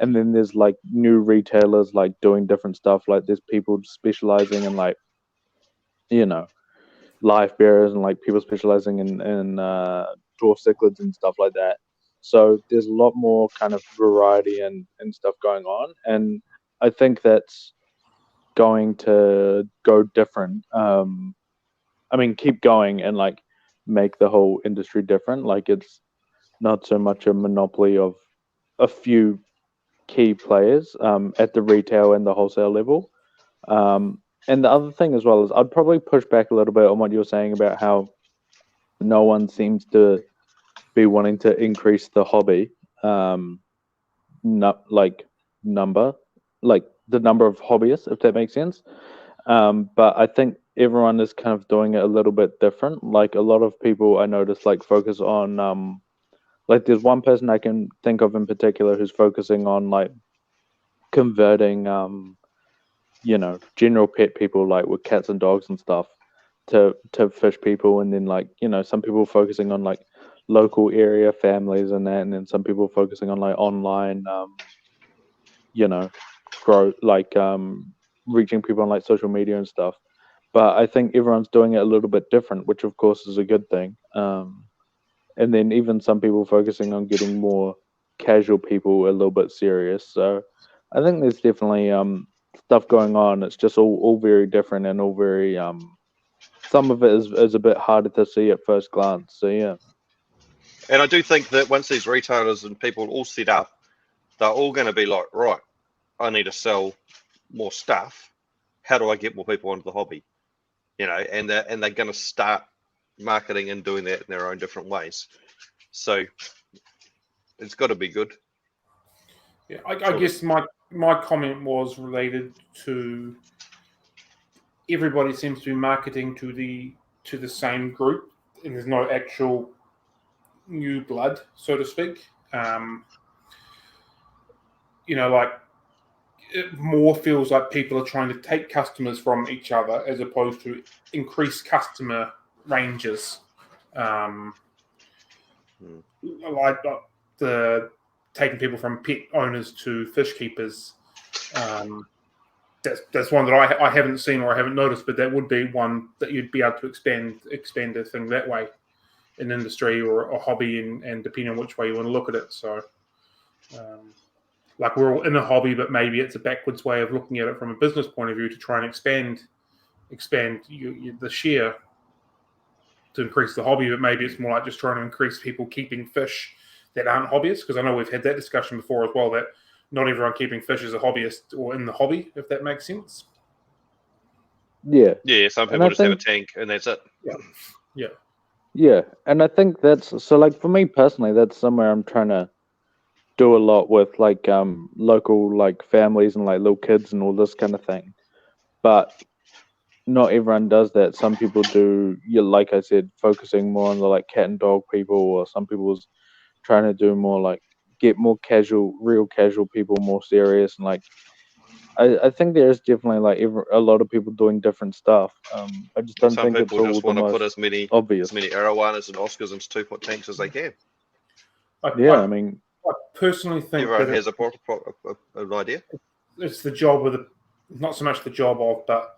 And then there's like new retailers like doing different stuff. Like there's people specializing in like, you know, life bearers and like people specializing in dwarf cichlids and stuff like that. So there's a lot more kind of variety and stuff going on. And I think that's going to go different. I mean, keep going and like make the whole industry different. Like it's not so much a monopoly of a few key players at the retail and the wholesale level. And the other thing as well is I'd probably push back a little bit on what you were saying about how no one seems to be wanting to increase the hobby, not like number, like the number of hobbyists, if that makes sense. But I think everyone is kind of doing it a little bit different. Like a lot of people I notice like focus on like there's one person I can think of in particular who's focusing on like converting you know, general pet people like with cats and dogs and stuff to fish people, and then like, you know, some people focusing on like local area families and that, and then some people focusing on like online you know, grow like reaching people on like social media and stuff. But I think everyone's doing it a little bit different, which of course is a good thing. And then even some people focusing on getting more casual people a little bit serious. So I think there's definitely stuff going on. It's just all very different and all very some of it is a bit harder to see at first glance. So yeah. And I do think that once these retailers and people all set up, they're all going to be like, right, I need to sell more stuff. How do I get more people into the hobby? You know, and they're going to start marketing and doing that in their own different ways. So it's got to be good. Yeah, I guess my comment was related to everybody seems to be marketing to the same group, and there's no actual new blood, so to speak. You know, like it more feels like people are trying to take customers from each other as opposed to increase customer ranges. Like the taking people from pet owners to fish keepers. That's one that I haven't seen or I haven't noticed, but that would be one that you'd be able to expand a thing that way in industry or a hobby, and depending on which way you want to look at it. So, like we're all in a hobby, but maybe it's a backwards way of looking at it from a business point of view to try and expand the share to increase the hobby, but maybe it's more like just trying to increase people keeping fish that aren't hobbyists, because I know we've had that discussion before as well, that not everyone keeping fish is a hobbyist or in the hobby, if that makes sense. Yeah. Some people just have a tank and that's it. Yeah, and I think that's so. Like for me personally, that's somewhere I'm trying to do a lot with, like local like families and like little kids and all this kind of thing. But not everyone does that. Some people do. You like I said, focusing more on the like cat and dog people, or some people's trying to do more like get more casual, real casual people more serious, and like I think there's definitely like a lot of people doing different stuff. I just don't think it's all just the want to most put as many obvious. arowanas and Oscars into 2-foot tanks as they can. I mean, I personally think everyone that has an idea. it's the job of not so much the job of, but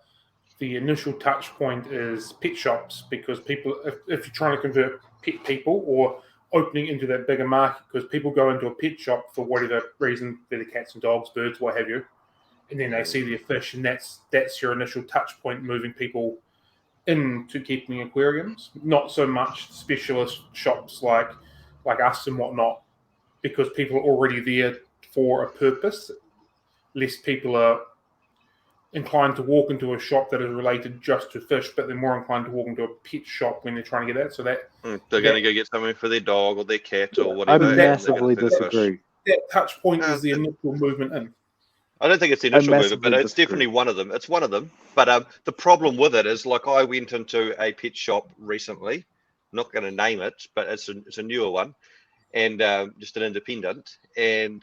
the initial touch point is pet shops, because people, if you're trying to convert pet people or opening into that bigger market, because people go into a pet shop for whatever reason, whether cats and dogs, birds, what have you, and then they see their fish, and that's your initial touch point, moving people into keeping aquariums. Not so much specialist shops like us and whatnot, because people are already there for a purpose. Less people are inclined to walk into a shop that is related just to fish, but they're more inclined to walk into a pet shop when they're trying to get that. So that they're going to go get something for their dog or their cat or whatever. I massively disagree. That touch point is the initial movement in. I don't think it's the initial movement, but it's definitely one of them. It's one of them. But the problem with it is, like, I went into a pet shop recently. I'm not going to name it, but it's a newer one, and just an independent. And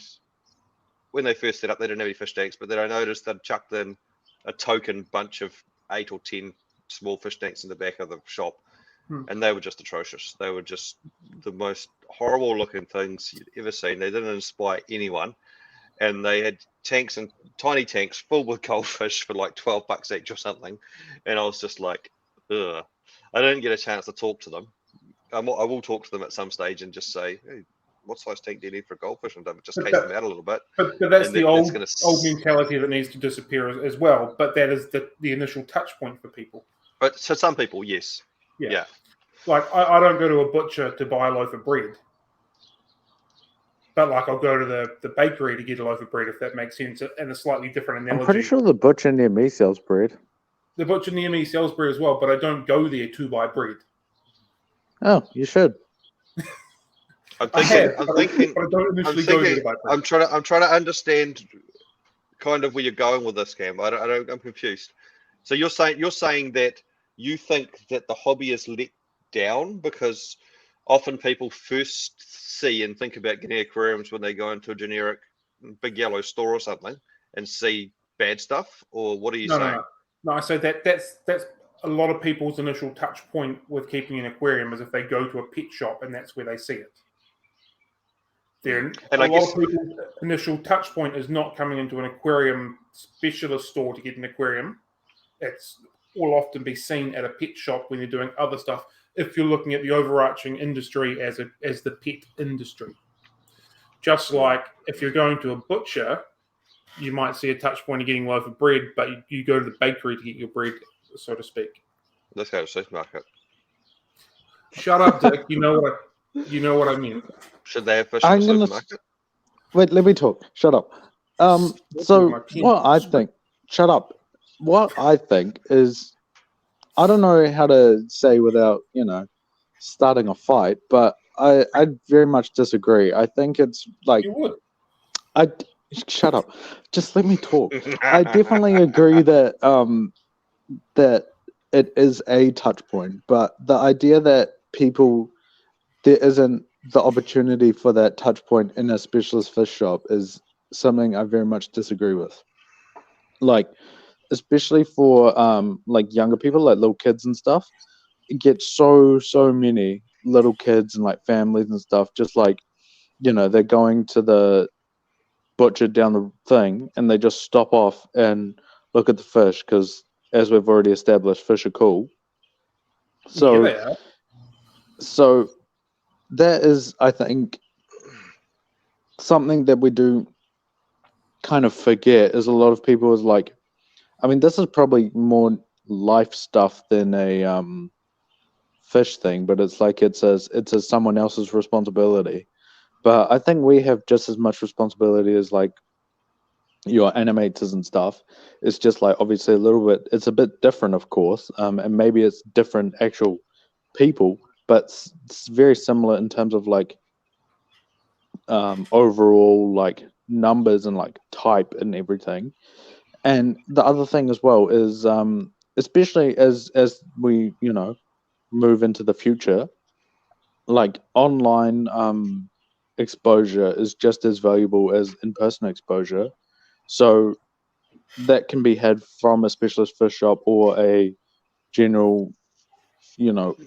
when they first set up, they didn't have any fish tanks, but then I noticed they'd chucked in a token bunch of 8 or 10 small fish tanks in the back of the shop, and they were just atrocious. They were just the most horrible looking things you'd ever seen. They didn't inspire anyone, and they had tanks and tiny tanks full with goldfish for like $12 each or something, and I was just like, ugh. I didn't get a chance to talk to them. I will talk to them at some stage and just say, hey, what size tank do you need for goldfish? And just case them out a little bit. But that's the old mentality that needs to disappear as well. But that is the initial touch point for people. But to some people, yes. Yeah. Like, I don't go to a butcher to buy a loaf of bread. But like, I'll go to the bakery to get a loaf of bread, if that makes sense, and a slightly different analogy. I'm pretty sure the butcher near me sells bread. The butcher near me sells bread as well, but I don't go there to buy bread. Oh, you should. I'm thinking. I'm trying to understand kind of where you're going with this, Cam. I'm confused. So you're saying that you think that the hobby is let down because often people first see and think about getting aquariums when they go into a generic big yellow store or something and see bad stuff, or what are you saying? No, I say that's a lot of people's initial touch point with keeping an aquarium is if they go to a pet shop and that's where they see it. A lot of people's initial touch point is not coming into an aquarium specialist store to get an aquarium. It's will often be seen at a pet shop when they're doing other stuff, if you're looking at the overarching industry as the pet industry. Just like if you're going to a butcher, you might see a touch point of getting a loaf of bread, but you go to the bakery to get your bread, so to speak. Let's go to the supermarket. Shut up, Dick. You know what I mean. Should they have fish in the supermarket? Wait, let me talk. Shut up. So what I think, shut up. What I think is, I don't know how to say without, starting a fight, but I very much disagree. I think it's like, you would. Shut up. Just let me talk. I definitely agree that that it is a touch point, but the idea that there isn't the opportunity for that touch point in a specialist fish shop is something I very much disagree with. Like, especially for like younger people, like little kids and stuff, it gets so many little kids and like families and stuff, just like, they're going to the butcher down the thing and they just stop off and look at the fish because, as we've already established, fish are cool. So, yeah, they are. So that is, I think, something that we do kind of forget. Is a lot of people is like, I mean, this is probably more life stuff than a fish thing, but it's like it's someone else's responsibility. But I think we have just as much responsibility as like your animators and stuff. It's just like obviously it's a bit different, of course, and maybe it's different actual people, but it's very similar in terms of like overall like numbers and like type and everything. And the other thing as well is especially as we move into the future, like online exposure is just as valuable as in-person exposure. So that can be had from a specialist fish shop or a general,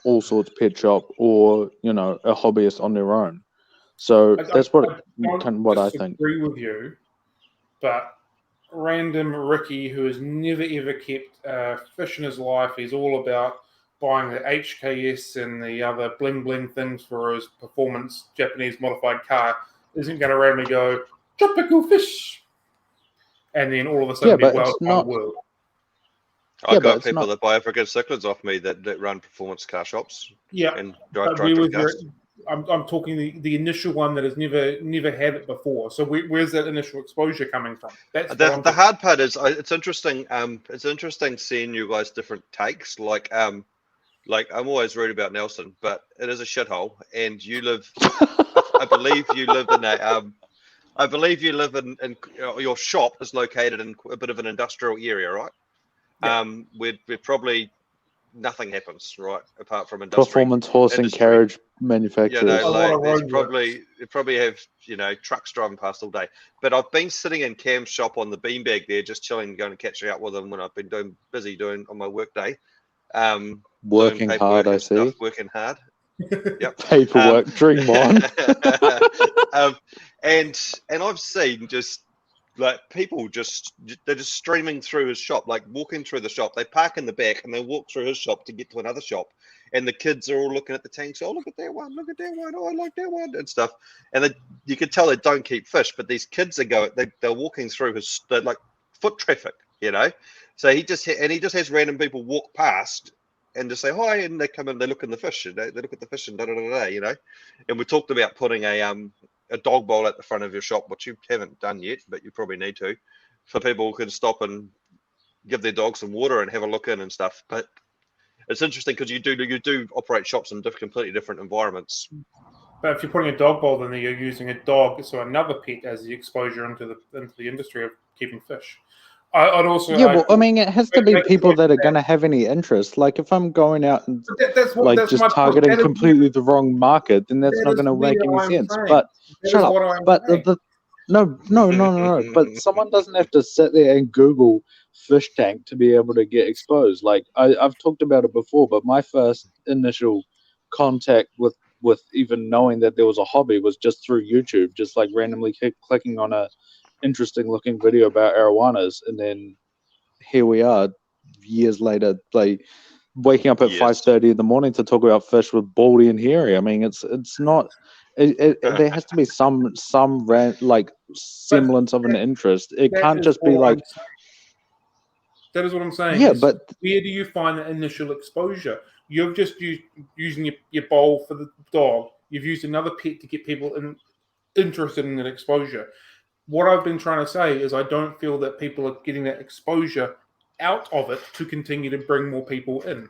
all sorts pet shop, or a hobbyist on their own. So that's what I think. I agree with you, but random Ricky who has never ever kept fish in his life. He's all about buying the HKS and the other bling bling things for his performance Japanese modified car isn't going to randomly go tropical fish, and then all of a sudden be wild by the world. I got people that buy African Cichlids off me that run performance car shops. Yeah, and I'm talking the initial one that has never had it before. So where's that initial exposure coming from? That's the hard part is it's interesting. It's interesting seeing you guys different takes. Like I'm always worried about Nelson, but it is a shithole, and you live. I believe you live in a. I believe you live in your shop is located in a bit of an industrial area, right? Yeah. Where probably nothing happens, right, apart from performance horse and carriage manufacturers. You probably have trucks driving past all day. But I've been sitting in Cam's shop on the beanbag there, just chilling, going to catch out with him when I've been busy doing on my work day. Working hard, I see. Working hard. Yep. Paperwork, dream on. And I've seen just like people they're just streaming through his shop, like walking through the shop. They park in the back and they walk through his shop to get to another shop. And the kids are all looking at the tanks. Oh, look at that one! Look at that one! Oh, I like that one and stuff. And you can tell they don't keep fish, but these kids are they're walking through they're like foot traffic, So he just has random people walk past and just say hi, and they come in, they look in the fish, and they look at the fish and And we talked about putting a dog bowl at the front of your shop, which you haven't done yet, but you probably need to, so people can stop and give their dogs some water and have a look in and stuff. But it's interesting because you do operate shops in completely different environments. But if you're putting a dog bowl, then you're using a dog, so another pet as the exposure into the industry of keeping fish. I'd also it has to be people that are going to have any interest. Like if I'm going out and just targeting completely the wrong market, then that's not going to make any sense. But shut up. But no. But someone doesn't have to sit there and Google fish tank to be able to get exposed. Like I've talked about it before, but my first initial contact with even knowing that there was a hobby was just through YouTube, just like randomly clicking on a interesting looking video about arowanas, and then here we are years later, like waking up at 5:30 in the morning to talk about fish with Baldy and Hairy. I mean, it's not there has to be some semblance of an interest. It can't just be like that is what I'm saying. Yeah, but where do you find the initial exposure? You've just using your bowl for the dog. You've used another pet to get people interested in that exposure. What I've been trying to say is I don't feel that people are getting that exposure out of it to continue to bring more people in.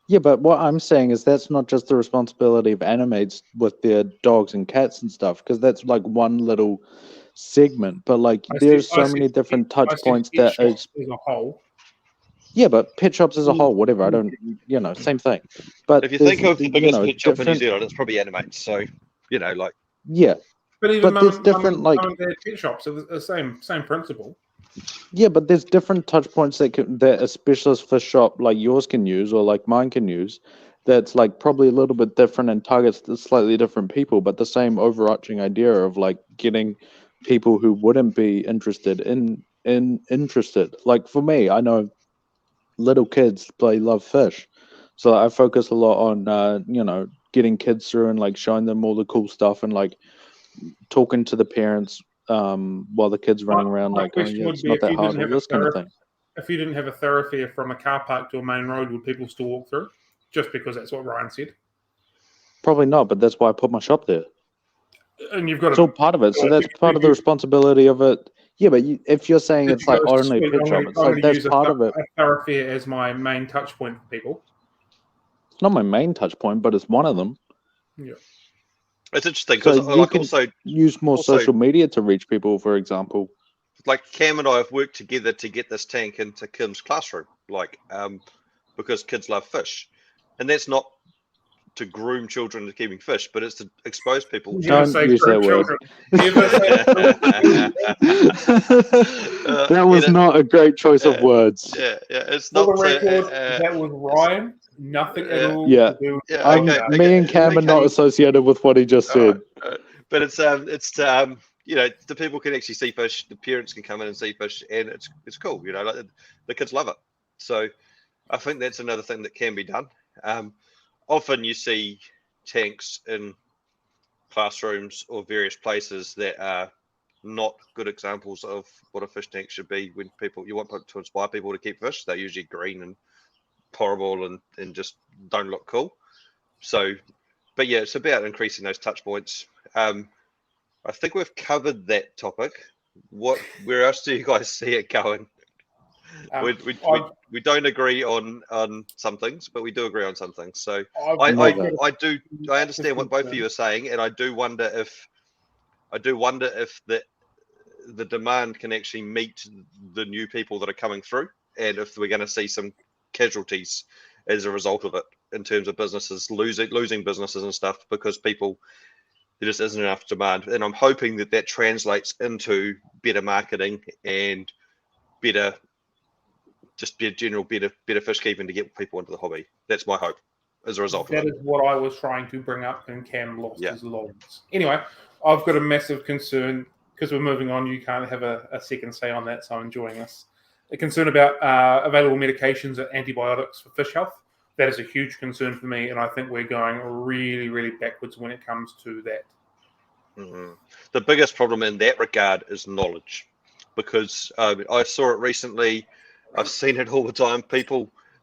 Yeah, but what I'm saying is that's not just the responsibility of animates with their dogs and cats and stuff, because that's like one little segment. But like there's so many different touch points that as a whole. Yeah, but pet shops as a whole, whatever. I don't, same thing. But if you think of the biggest pet shop in New Zealand, it's probably Animates. So, yeah. But even there's different pet shops are the same principle. Yeah, but there's different touch points that a specialist fish shop like yours can use or like mine can use. That's like probably a little bit different and targets slightly different people, but the same overarching idea of like getting people who wouldn't be interested in interested. Like for me, I know little kids love fish, so I focus a lot on getting kids through and like showing them all the cool stuff and like talking to the parents while the kids running around like, it's not that hard, or this kind of thing. If you didn't have a thoroughfare from a car park to a main road, would people still walk through? Just because that's what Ryan said? Probably not, but that's why I put my shop there. And you've got it's all part of it, so that's part of the responsibility of it. Yeah, but if you're saying it's like only pet shop, it's like that's part of it. A thoroughfare as my main touch point for people. It's not my main touch point, but it's one of them. Yeah. It's interesting because you can use more social media to reach people, for example. Like Cam and I have worked together to get this tank into Kim's classroom, because kids love fish. And that's not to groom children to keeping fish, but it's to expose people. Don't use that word. That was not a great choice of words. Yeah, it's not. For the record, that was Ryan. Nothing at all. Yeah, me and Cam are not associated with what he just said. But it's to the people can actually see fish, the parents can come in and see fish, and it's cool. Like the kids love it. So I think that's another thing that can be done. Often you see tanks in classrooms or various places that are not good examples of what a fish tank should be. When you want to inspire people to keep fish, they're usually green and horrible and just don't look cool. So, but yeah, it's about increasing those touch points. I think we've covered that topic. Where else do you guys see it going? We don't agree on some things, but we do agree on some things. So I understand what both of you are saying, and I do wonder if the demand can actually meet the new people that are coming through, and if we're going to see some casualties as a result of it in terms of businesses losing businesses and stuff because there just isn't enough demand. And I'm hoping that translates into better marketing and better fish keeping to get people into the hobby. That's my hope as a result of it. That is what I was trying to bring up, and Cam lost his lines. Anyway, I've got a massive concern because we're moving on. You can't have a second say on that, so I'm enjoying this. A concern about available medications and antibiotics for fish health. That is a huge concern for me, and I think we're going really, really backwards when it comes to that. Mm-hmm. The biggest problem in that regard is knowledge, because I saw it recently. I've seen it all the time.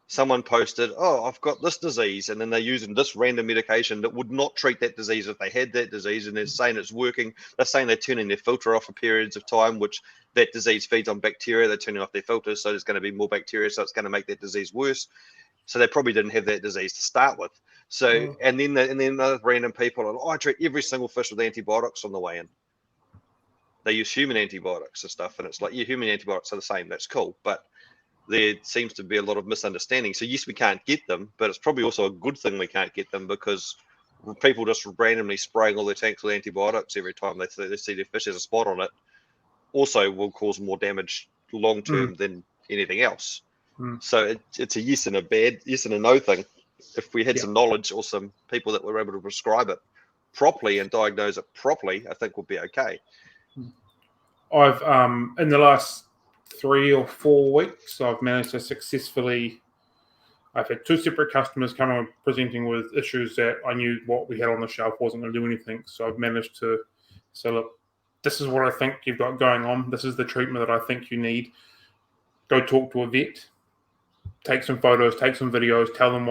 Someone posted, "Oh, I've got this disease," and then they're using this random medication that would not treat that disease if they had that disease, and they're saying it's working. They're saying they're turning their filter off for periods of time, which that disease feeds on bacteria. They're turning off their filters, so there's going to be more bacteria, so it's going to make that disease worse. So they probably didn't have that disease to start with. So and then other random people are, I treat every single fish with antibiotics on the way in. They use human antibiotics and stuff, and it's like, human antibiotics are the same. That's cool, but there seems to be a lot of misunderstanding. So yes, we can't get them, but it's probably also a good thing we can't get them, because people just randomly spraying all their tanks with antibiotics every time they see their fish has a spot on it also will cause more damage long term than anything else. So it's a yes and a no thing. If we had some knowledge or some people that were able to prescribe it properly and diagnose it properly, I think we'll be okay. I've in the last 3 or 4 weeks, I've managed to successfully. I've had 2 separate customers come and presenting with issues that I knew what we had on the shelf wasn't going to do anything. So I've managed to say, look, this is what I think you've got going on. This is the treatment that I think you need. Go talk to a vet. Take some photos, take some videos, tell them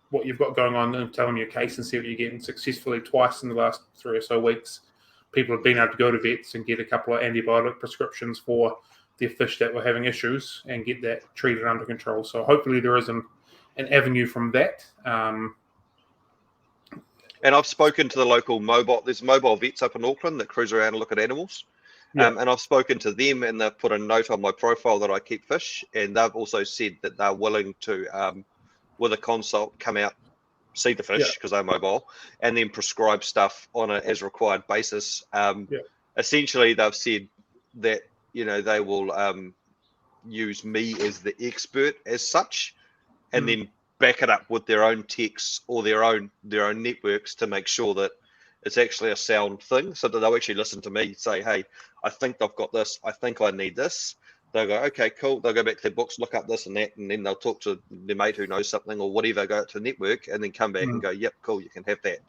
what you've got going on, and tell them your case and see what you get. And successfully twice in the last 3 or so weeks, people have been able to go to vets and get a couple of antibiotic prescriptions for their fish that were having issues and get that treated under control. So hopefully there is an avenue from that. And I've spoken to the local there's mobile vets up in Auckland that cruise around and look at animals. And I've spoken to them, and they've put a note on my profile that I keep fish, and they've also said that they're willing to, with a consult, come out, see the fish because they're mobile, and then prescribe stuff on an as required basis. Essentially, they've said that they will use me as the expert as such, and then back it up with their own techs or their own networks to make sure that it's actually a sound thing, so that they'll actually listen to me say, hey, I think I've got this, I think I need this. They'll go, okay, cool. They'll go back to their books, look up this and that, and then they'll talk to their mate who knows something or whatever, go out to the network, and then come back and go, yep, cool, you can have that.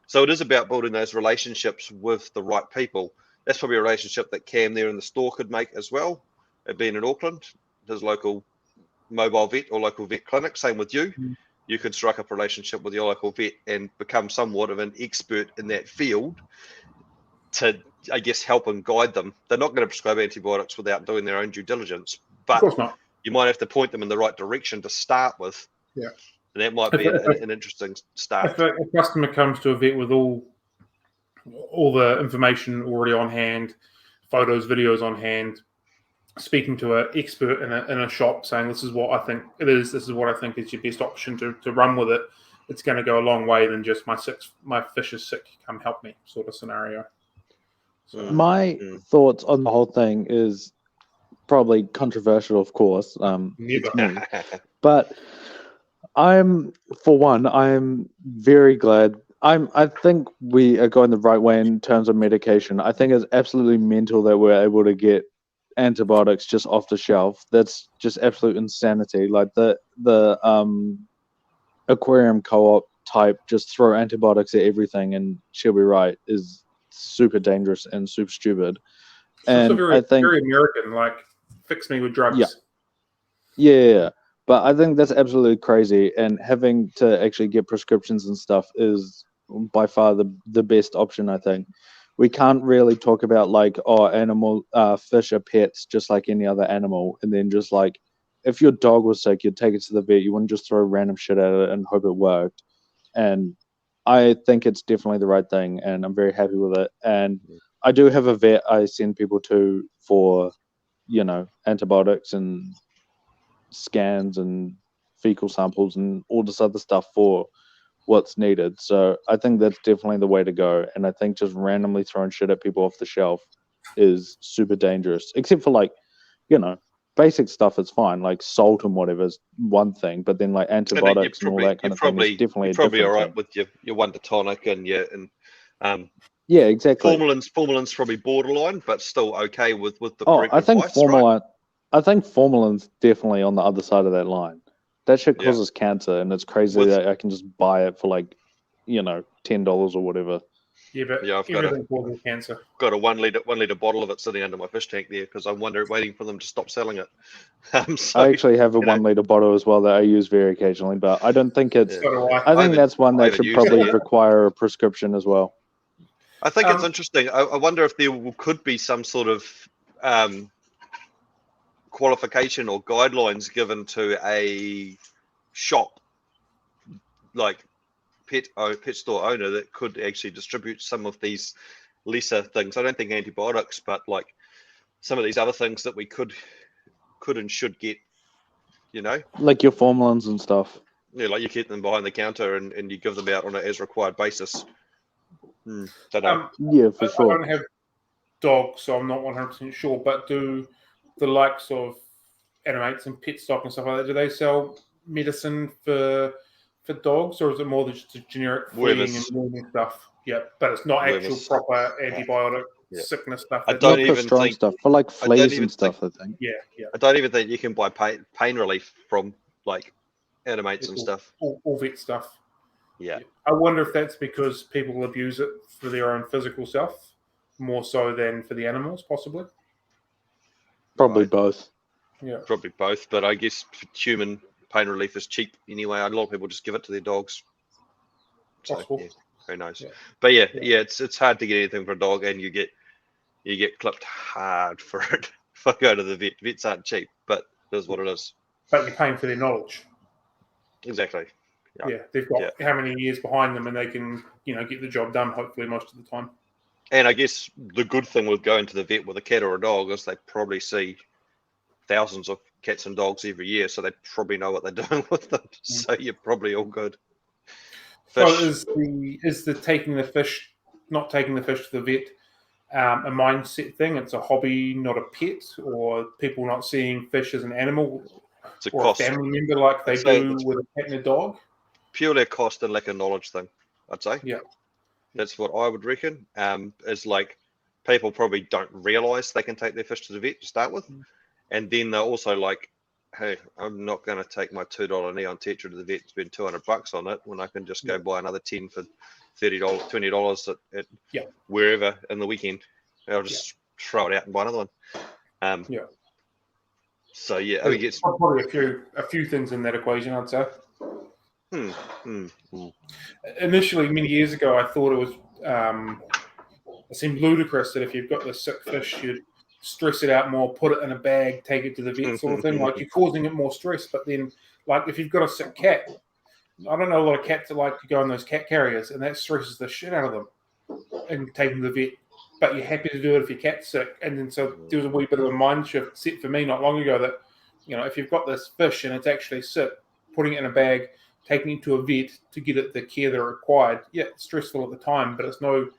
So it is about building those relationships with the right people. That's probably a relationship that Cam there in the store could make as well, being in Auckland, his local mobile vet or local vet clinic. Same with you. You could strike up a relationship with your local vet and become somewhat of an expert in that field to, I guess, help and guide them. They're not going to prescribe antibiotics without doing their own due diligence, but of course not. You might have to point them in the right direction to start with. Yeah. And that might be an interesting start. If a customer comes to a vet with all the information already on hand, photos, videos on hand, speaking to an expert in a shop saying, this is what I think it is, this is what I think is your best option to run with it, it's going to go a long way than just my fish is sick, come help me sort of scenario. So, my thoughts on the whole thing is probably controversial, of course. It's me. But I'm very glad I think we are going the right way in terms of medication. I think it's absolutely mental that we're able to get antibiotics just off the shelf. That's just absolute insanity. Like the aquarium co-op type, just throw antibiotics at everything and she'll be right, is super dangerous and super stupid. It's also And I think very American, like fix me with drugs. Yeah, but I think that's absolutely crazy. And having to actually get prescriptions and stuff is by far the best option, I think. We can't really talk about like, fish are pets just like any other animal, and then just like if your dog was sick, you'd take it to the vet. You wouldn't just throw random shit at it and hope it worked. And I think it's definitely the right thing, and I'm very happy with it. And I do have a vet I send people to for, antibiotics and scans and fecal samples and all this other stuff for what's needed. So I think that's definitely the way to go. And I think just randomly throwing shit at people off the shelf is super dangerous. Except for like, basic stuff is fine. Like salt and whatever is one thing, but then like antibiotics and all that kind of thing is definitely a different all right thing. with your wonder tonic and yeah, exactly. Formalin's probably borderline, but still okay with the I think advice, right? I think formalin's definitely on the other side of that line. That shit causes cancer, and it's crazy that I can just buy it for like, $10 or whatever. Yeah, but everything causes cancer. Got a 1 liter bottle of it sitting under my fish tank there because I'm waiting for them to stop selling it. I actually have a 1 liter bottle as well that I use very occasionally, but I don't think it's. I think that's one that should probably require a prescription as well. I think it's interesting. I wonder if there could be some sort of qualification or guidelines given to a shop, like pet store owner, that could actually distribute some of these lesser things. I don't think antibiotics, but like some of these other things that we could and should get, like your formalins and stuff. Yeah, like you keep them behind the counter and you give them out on an as required basis. Don't know. Yeah, for sure. I don't have dogs, so I'm not 100% sure, but do the likes of Animates and Pet Stock and stuff like that, do they sell medicine for dogs, or is it more just generic fleeing and wounding stuff? Yeah, but it's not actual proper antibiotic sickness stuff. I don't even think stuff for like fleas and stuff. I think. Yeah. I don't even think you can buy pain relief from like Animates and stuff. All vet stuff. Yeah. I wonder if that's because people abuse it for their own physical self more so than for the animals, possibly. Probably both. Yeah. Probably both, but I guess human pain relief is cheap anyway. A lot of people just give it to their dogs. Possible. So, who knows? Yeah. But it's hard to get anything for a dog, and you get clipped hard for it. If I go to the vet, vets aren't cheap, but it is what it is. But you're paying for their knowledge. Exactly. Yeah, they've got how many years behind them, and they can, get the job done, hopefully, most of the time. And I guess the good thing with going to the vet with a cat or a dog is they probably see thousands of cats and dogs every year, so they probably know what they're doing with them. So you're probably all good. Fish. So is the not taking the fish to the vet a mindset thing? It's a hobby, not a pet, or people not seeing fish as an animal or a family member like they do with a cat and a dog? Purely a cost and lack of knowledge thing, I'd say. Yeah. That's what I would reckon. Is like people probably don't realize they can take their fish to the vet to start with. And then they're also like, hey, I'm not going to take my $2 neon tetra to the vet and spend $200 on it when I can just go buy another 10 for $30, $20 at wherever in the weekend. I'll just throw it out and buy another one. So I mean, it's probably a few things in that equation, I'd say. Initially, many years ago, I thought it was it seemed ludicrous that if you've got the sick fish, you'd stress it out more, put it in a bag, take it to the vet, sort of thing. Like you're causing it more stress. But then, like if you've got a sick cat, I don't know a lot of cats that like to go in those cat carriers, and that stresses the shit out of them and take them to the vet. But you're happy to do it if your cat's sick. And then so there was a wee bit of a mind shift set for me not long ago that, if you've got this fish and it's actually sick, putting it in a bag, taking it to a vet to get it the care that it required. Yeah, it's stressful at the time, but it's no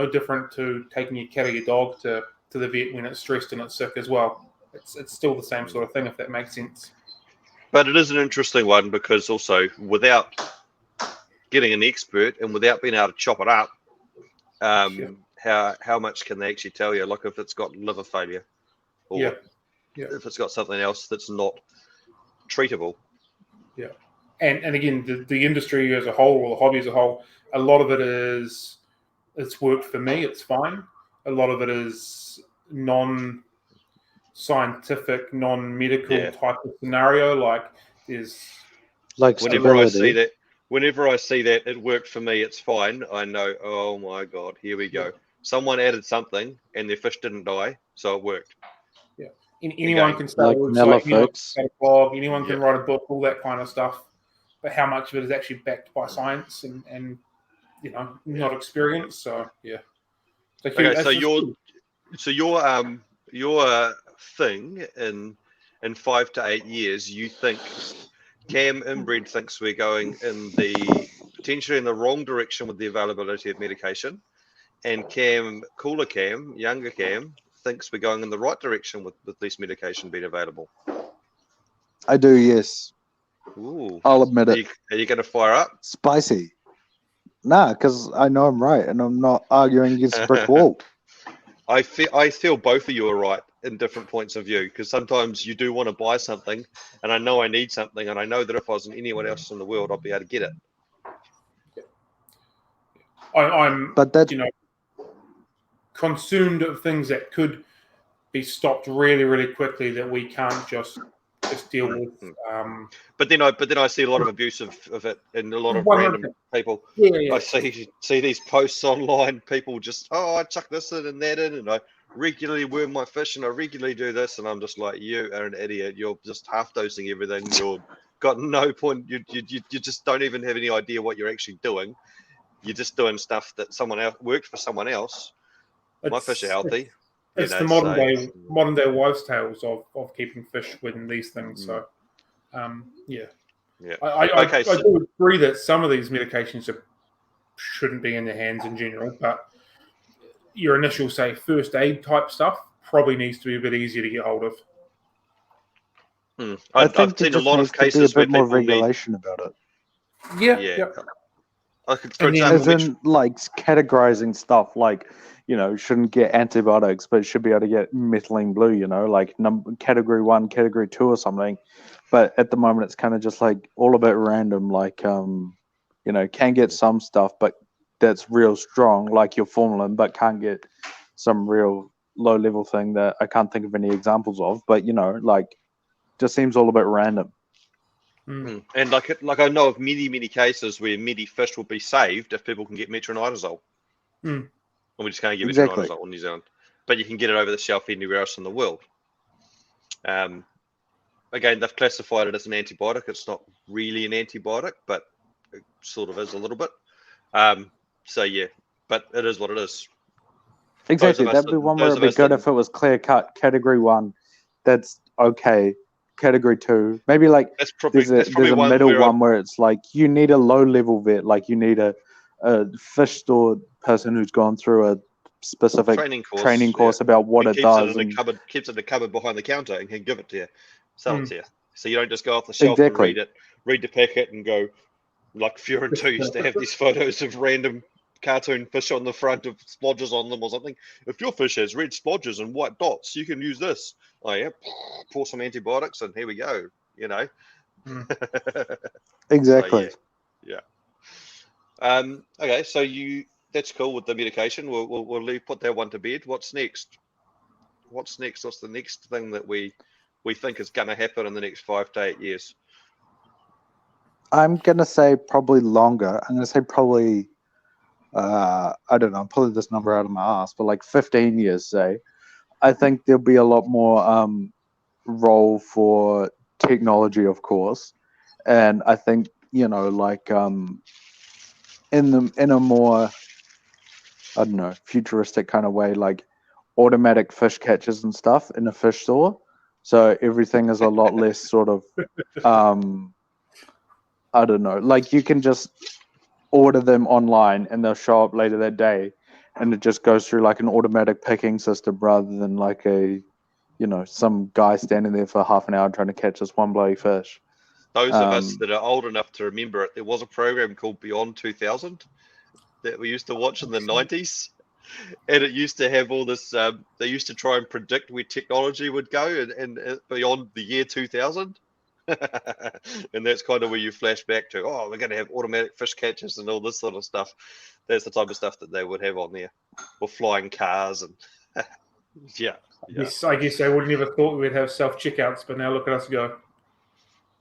different to taking your cat or your dog to the vet when it's stressed and it's sick as well. It's still the same sort of thing, if that makes sense. But it is an interesting one because also without getting an expert, and without being able to chop it up, how much can they actually tell you? Like if it's got liver failure, or if it's got something else that's not treatable. Yeah, and again, the industry as a whole, or the hobby as a whole, a lot of it is it's worked for me. It's fine. A lot of it is non-scientific, non-medical type of scenario. Like there's whenever I see that, it worked for me. It's fine. I know. Oh my God, here we go. Someone added something, and their fish didn't die, so it worked. Yeah, anyone can start a website, anyone can start a blog, anyone can write a book, all that kind of stuff. But how much of it is actually backed by science and not experience? So yeah. Okay, so your thing in 5 to 8 years, you think Cam Inbred thinks we're going potentially in the wrong direction with the availability of medication, and younger Cam, thinks we're going in the right direction with this medication being available. I do, yes. Ooh. I'll admit it. Are you going to fire up? Spicy. Nah, because I know I'm right, and I'm not arguing against a brick wall. I feel both of you are right in different points of view, because sometimes you do want to buy something, and I know I need something, and I know that if I wasn't anywhere else in the world, I'd be able to get it. I'm consumed of things that could be stopped really, really quickly that we can't just deal with. But then I see a lot of abuse of it, and a lot of 100%. random people. I see these posts online. People just, I chuck this in and that in, and I regularly worm my fish, and I regularly do this, and I'm just like, you are an idiot. You're just half dosing everything. You've got no point. You just don't even have any idea what you're actually doing. You're just doing stuff that someone else worked for someone else. My fish are healthy. It's the modern day wives' tales of keeping fish within these things. So, I do agree that some of these medications shouldn't be in their hands in general, but your initial, say, first aid type stuff probably needs to be a bit easier to get hold of. I think I've seen a lot of cases where people more regulation about it. Yeah. For example, as in like categorizing stuff, like shouldn't get antibiotics, but should be able to get methylene blue. Like category 1, category 2, or something. But at the moment, it's kind of just like all a bit random. Like can get some stuff, but that's real strong, like your formalin, but can't get some real low level thing that I can't think of any examples of. But like just seems all a bit random. And like I know of many cases where many fish will be saved if people can get metronidazole. And we just can't get metronidazole in New Zealand, but you can get it over the shelf anywhere else in the world. Again, they've classified it as an antibiotic. It's not really an antibiotic, but it sort of is a little bit. So yeah, but it is what it is. Exactly, that'd be one where it'd be good if it was clear cut. Category 1, that's okay. Category 2, maybe like there's a middle one where it's like you need a low level vet, like you need a fish store person who's gone through a specific training course about what it does, and keeps it in the cupboard behind the counter and can give it to you, sell it to you. So you don't just go off the shelf and read the packet and go like Furin 2 used to have these photos of random cartoon fish on the front of splodges on them or something. If your fish has red splodges and white dots, you can use this. Oh yeah, pour some antibiotics and here we go. Exactly. So, yeah. Okay, so that's cool with the medication. We'll put that one to bed. What's next? What's the next thing that we think is going to happen in the next 5 to 8 years? I'm gonna say probably longer. I'm gonna say probably. I don't know. I'm pulling this number out of my ass, but like 15 years, say. I think there'll be a lot more role for technology, of course, and I think in a more futuristic kind of way, like automatic fish catches and stuff in a fish store. So everything is a lot less sort of like you can just order them online and they'll show up later that day, and it just goes through like an automatic picking system rather than like a some guy standing there for half an hour trying to catch this one bloody fish. Those of us that are old enough to remember it, there was a program called Beyond 2000 that we used to watch in the 90s. And it used to have all this, they used to try and predict where technology would go and beyond the year 2000. And that's kind of where you flash back to, oh, we're going to have automatic fish catchers and all this sort of stuff. That's the type of stuff that they would have on there. Or flying cars and yeah. I guess they would never thought we'd have self-checkouts, but now look at us go.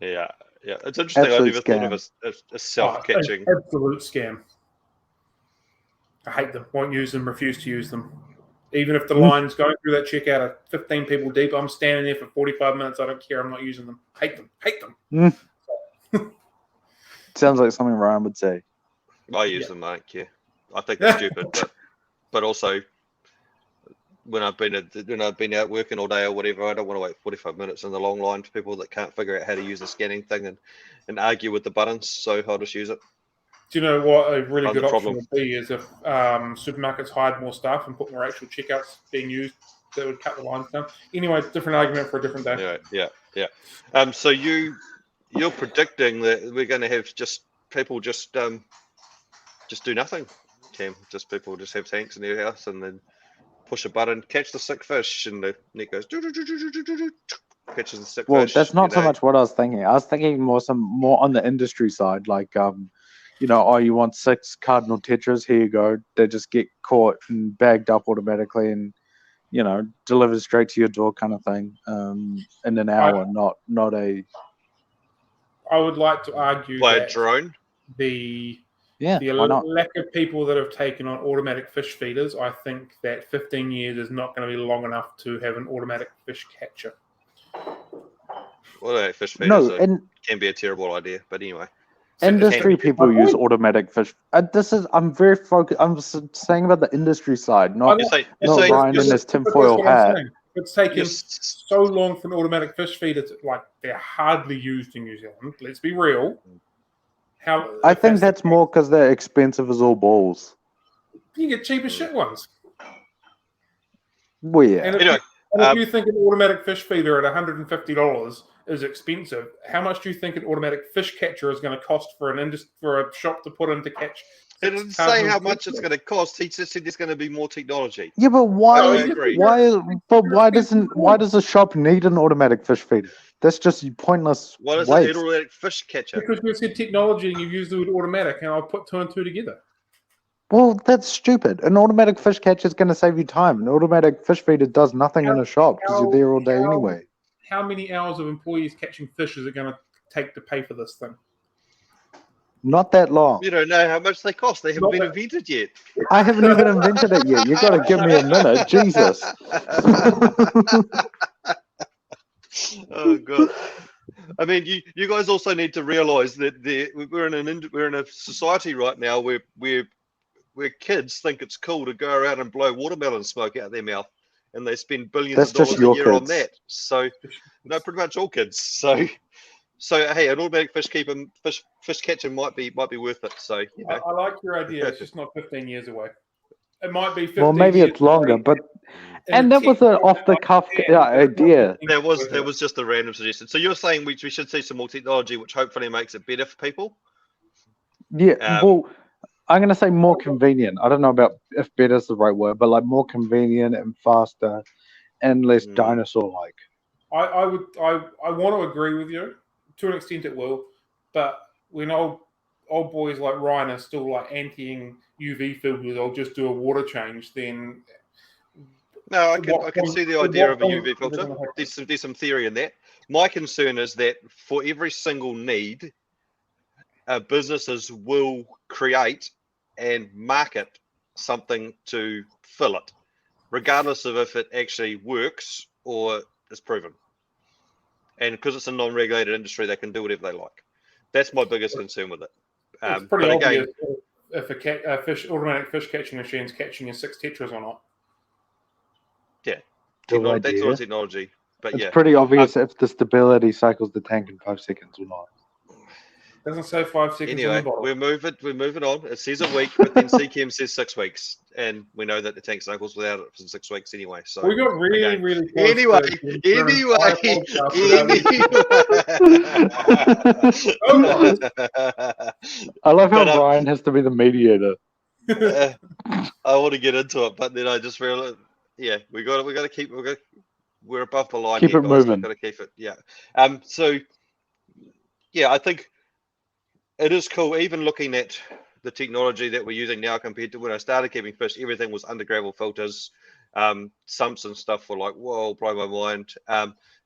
Yeah. It's interesting. Absolute I never thought of a self-catching. Absolute scam. I hate them. Won't use them. Refuse to use them. Even if the line's going through that checkout are 15 people deep, I'm standing there for 45 minutes. I don't care. I'm not using them. Hate them. Hate them. Sounds like something Ryan would say. I use them, I don't care. I think they're stupid, but also when I've been out working all day or whatever, I don't want to wait 45 minutes in the long line for people that can't figure out how to use the scanning thing and argue with the buttons. So I'll just use it. Do you know what a really good option would be is if supermarkets hired more staff and put more actual checkouts being used that would cut the lines down. Anyway, different argument for a different day. Yeah. So you're predicting that we're going to have people just do nothing, Cam. Just people just have tanks in their house and then push a button, catch the sick fish, and the net goes catches the sick fish. Well, that's not so much what I was thinking. I was thinking more on the industry side, like you want 6 cardinal tetras, here you go. They just get caught and bagged up automatically and delivered straight to your door kind of thing in an hour, not a. I would like to argue by that a drone. The why not? lack of people that have taken on automatic fish feeders, I think that 15 years is not going to be long enough to have an automatic fish catcher. Automatic fish feeders can be a terrible idea, but anyway. Industry people use automatic fish. I'm very focused. I'm saying about the industry side, not Ryan in his tinfoil hat. It's taken so long for an automatic fish feeder to, they're hardly used in New Zealand. Let's be real. I think that's more because they're expensive as all balls. You get cheaper shit ones. Well, yeah. And if you think an automatic fish feeder at $150 is expensive, how much do you think an automatic fish catcher is going to cost for a shop to put in to catch? He didn't say how much it's going to cost. He just said there's going to be more technology. Yeah, but why does a shop need an automatic fish feeder? That's just pointless. Why does it need an automatic fish catcher? Because you said technology and you used the word automatic, and I'll put 2 and 2 together. Well, that's stupid. An automatic fish catcher is going to save you time. An automatic fish feeder does nothing in a shop because you're there all day anyway. How many hours of employees catching fish is it going to take to pay for this thing? Not that long. You don't know how much they cost. They haven't been invented yet. I haven't even invented it yet. You've got to give me a minute. Jesus. Oh, God. I mean, you guys also need to realize that we're in a society right now where kids think it's cool to go around and blow watermelon smoke out their mouth, and they spend billions of dollars a year on that. So, no, pretty much all kids. So hey, an automatic fish catcher might be worth it. So I like your idea. It's just not 15 years away. It might be 15 well, maybe years it's longer, away. but that was an off-the-cuff idea. That was just a random suggestion. So you're saying we should see some more technology, which hopefully makes it better for people? Yeah, well, I'm going to say more convenient. I don't know about if better is the right word, but more convenient and faster and less dinosaur-like. I want to agree with you. To an extent it will, but when old boys like Ryan are still antiing UV filters, I'll just do a water change, then... No, I can see the idea of a UV filter. There's some theory in that. My concern is that for every single need, businesses will create and market something to fill it, regardless of if it actually works or is proven. And because it's a non-regulated industry, they can do whatever they like. That's my biggest concern with it. It's pretty obvious if a automatic fish catching machine's catching your 6 tetras or not. Yeah, that's all technology. But it's pretty obvious if the stability cycles the tank in 5 seconds or not. Doesn't say 5 seconds on the Anyway, bottle. we're moving on. It says a week, but then CChem says 6 weeks, and we know that the tank cycles without it for 6 weeks anyway. So We got really, again. really close. Anyway, I love how But, Brian has to be the mediator. I want to get into it, but then I just realized, yeah, we got to keep. We're above the line. Keep here, it guys. moving. We've got to keep it. Yeah. So, yeah, I think it is cool. Even looking at the technology that we're using now compared to when I started keeping fish, everything was under gravel filters. Sumps and stuff were like, whoa, blow my mind.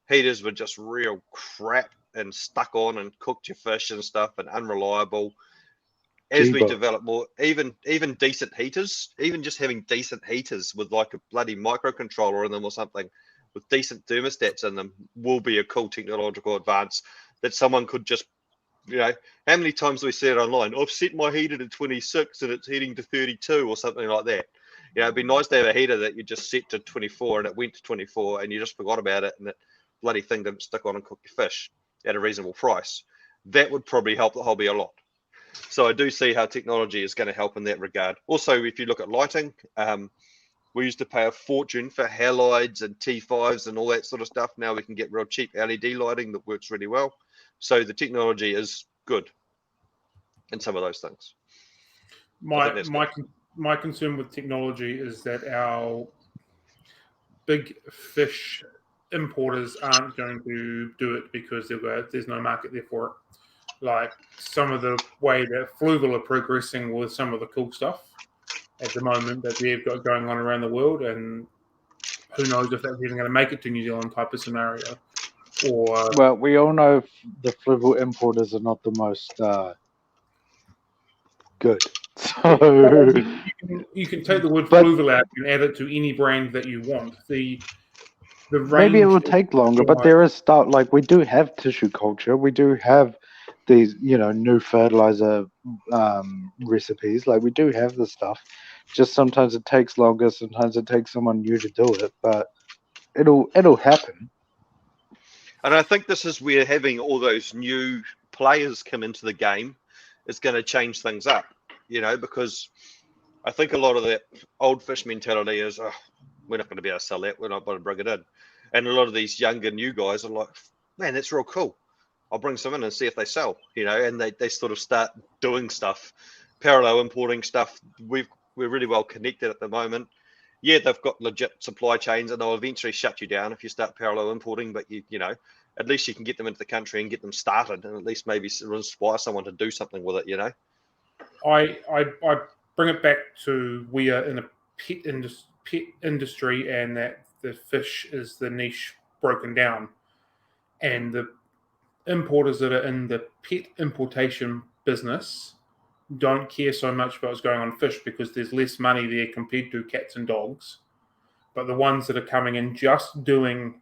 Heaters were just real crap and stuck on and cooked your fish and stuff and unreliable. As we develop more, even decent heaters, even just having decent heaters with like a bloody microcontroller in them or something with decent thermostats in them will be a cool technological advance that someone could just, how many times do we see it online? I've set my heater to 26 and it's heating to 32 or something like that. It'd be nice to have a heater that you just set to 24 and it went to 24 and you just forgot about it and that bloody thing didn't stick on and cook your fish at a reasonable price. That would probably help the hobby a lot. So I do see how technology is going to help in that regard. Also, if you look at lighting, we used to pay a fortune for halides and T5s and all that sort of stuff. Now we can get real cheap LED lighting that works really well. So the technology is good in some of those things. My concern with technology is that our big fish importers aren't going to do it because there's no market there for it. Like some of the way that Fluval are progressing with some of the cool stuff at the moment that they've got going on around the world, and who knows if that's even going to make it to New Zealand type of scenario. Or well, we all know the Fluval importers are not the most good. So you can take the word Fluval out and add it to any brand that you want. The range maybe it will take longer, but there is stuff like we do have tissue culture. We do have these, new fertilizer recipes. Like we do have the stuff. Just sometimes it takes longer. Sometimes it takes someone new to do it, but it'll happen. And I think this is where having all those new players come into the game is going to change things up, because I think a lot of that old fish mentality is, we're not going to be able to sell that. We're not going to bring it in. And a lot of these younger new guys are like, man, that's real cool. I'll bring some in and see if they sell, and they sort of start doing stuff, parallel importing stuff. We're really well connected at the moment. Yeah, they've got legit supply chains and they'll eventually shut you down if you start parallel importing, but at least you can get them into the country and get them started and at least maybe inspire someone to do something with it, I bring it back to we are in a pet industry and that the fish is the niche broken down. And the importers that are in the pet importation business don't care so much about what's going on fish because there's less money there compared to cats and dogs. But the ones that are coming in just doing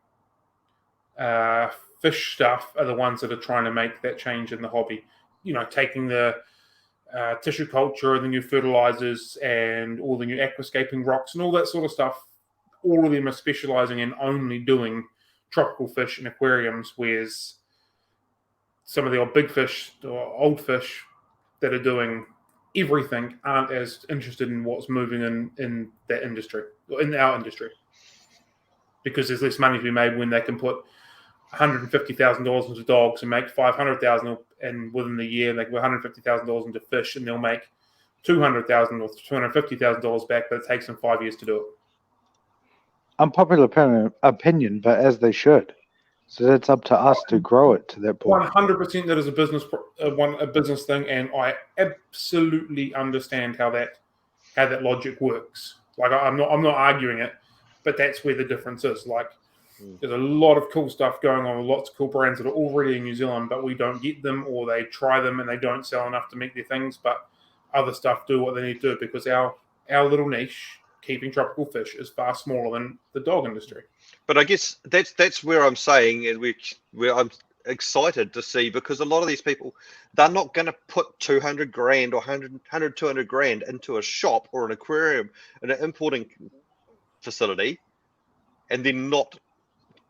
fish stuff are the ones that are trying to make that change in the hobby. Taking the tissue culture and the new fertilizers and all the new aquascaping rocks and all that sort of stuff. All of them are specializing in only doing tropical fish in aquariums, whereas some of the old big fish or old fish that are doing everything aren't as interested in what's moving in that industry, or in our industry, because there's less money to be made when they can put $150,000 into dogs and make $500,000, and within the year they can put $150,000 into fish and they'll make $200,000 or $250,000 back, but it takes them 5 years to do it. Unpopular opinion, but as they should. So that's up to us to grow it to that point. 100% that is a business thing, and I absolutely understand how that logic works. Like I'm not arguing it, but that's where the difference is. Like there's a lot of cool stuff going on with lots of cool brands that are already in New Zealand, but we don't get them, or they try them and they don't sell enough to make their things. But other stuff do what they need to do because our little niche, keeping tropical fish, is far smaller than the dog industry. But I guess that's where I'm saying, and where I'm excited to see, because a lot of these people, they're not going to put 200 grand or 100, 200 grand into a shop or an aquarium and an importing facility and then not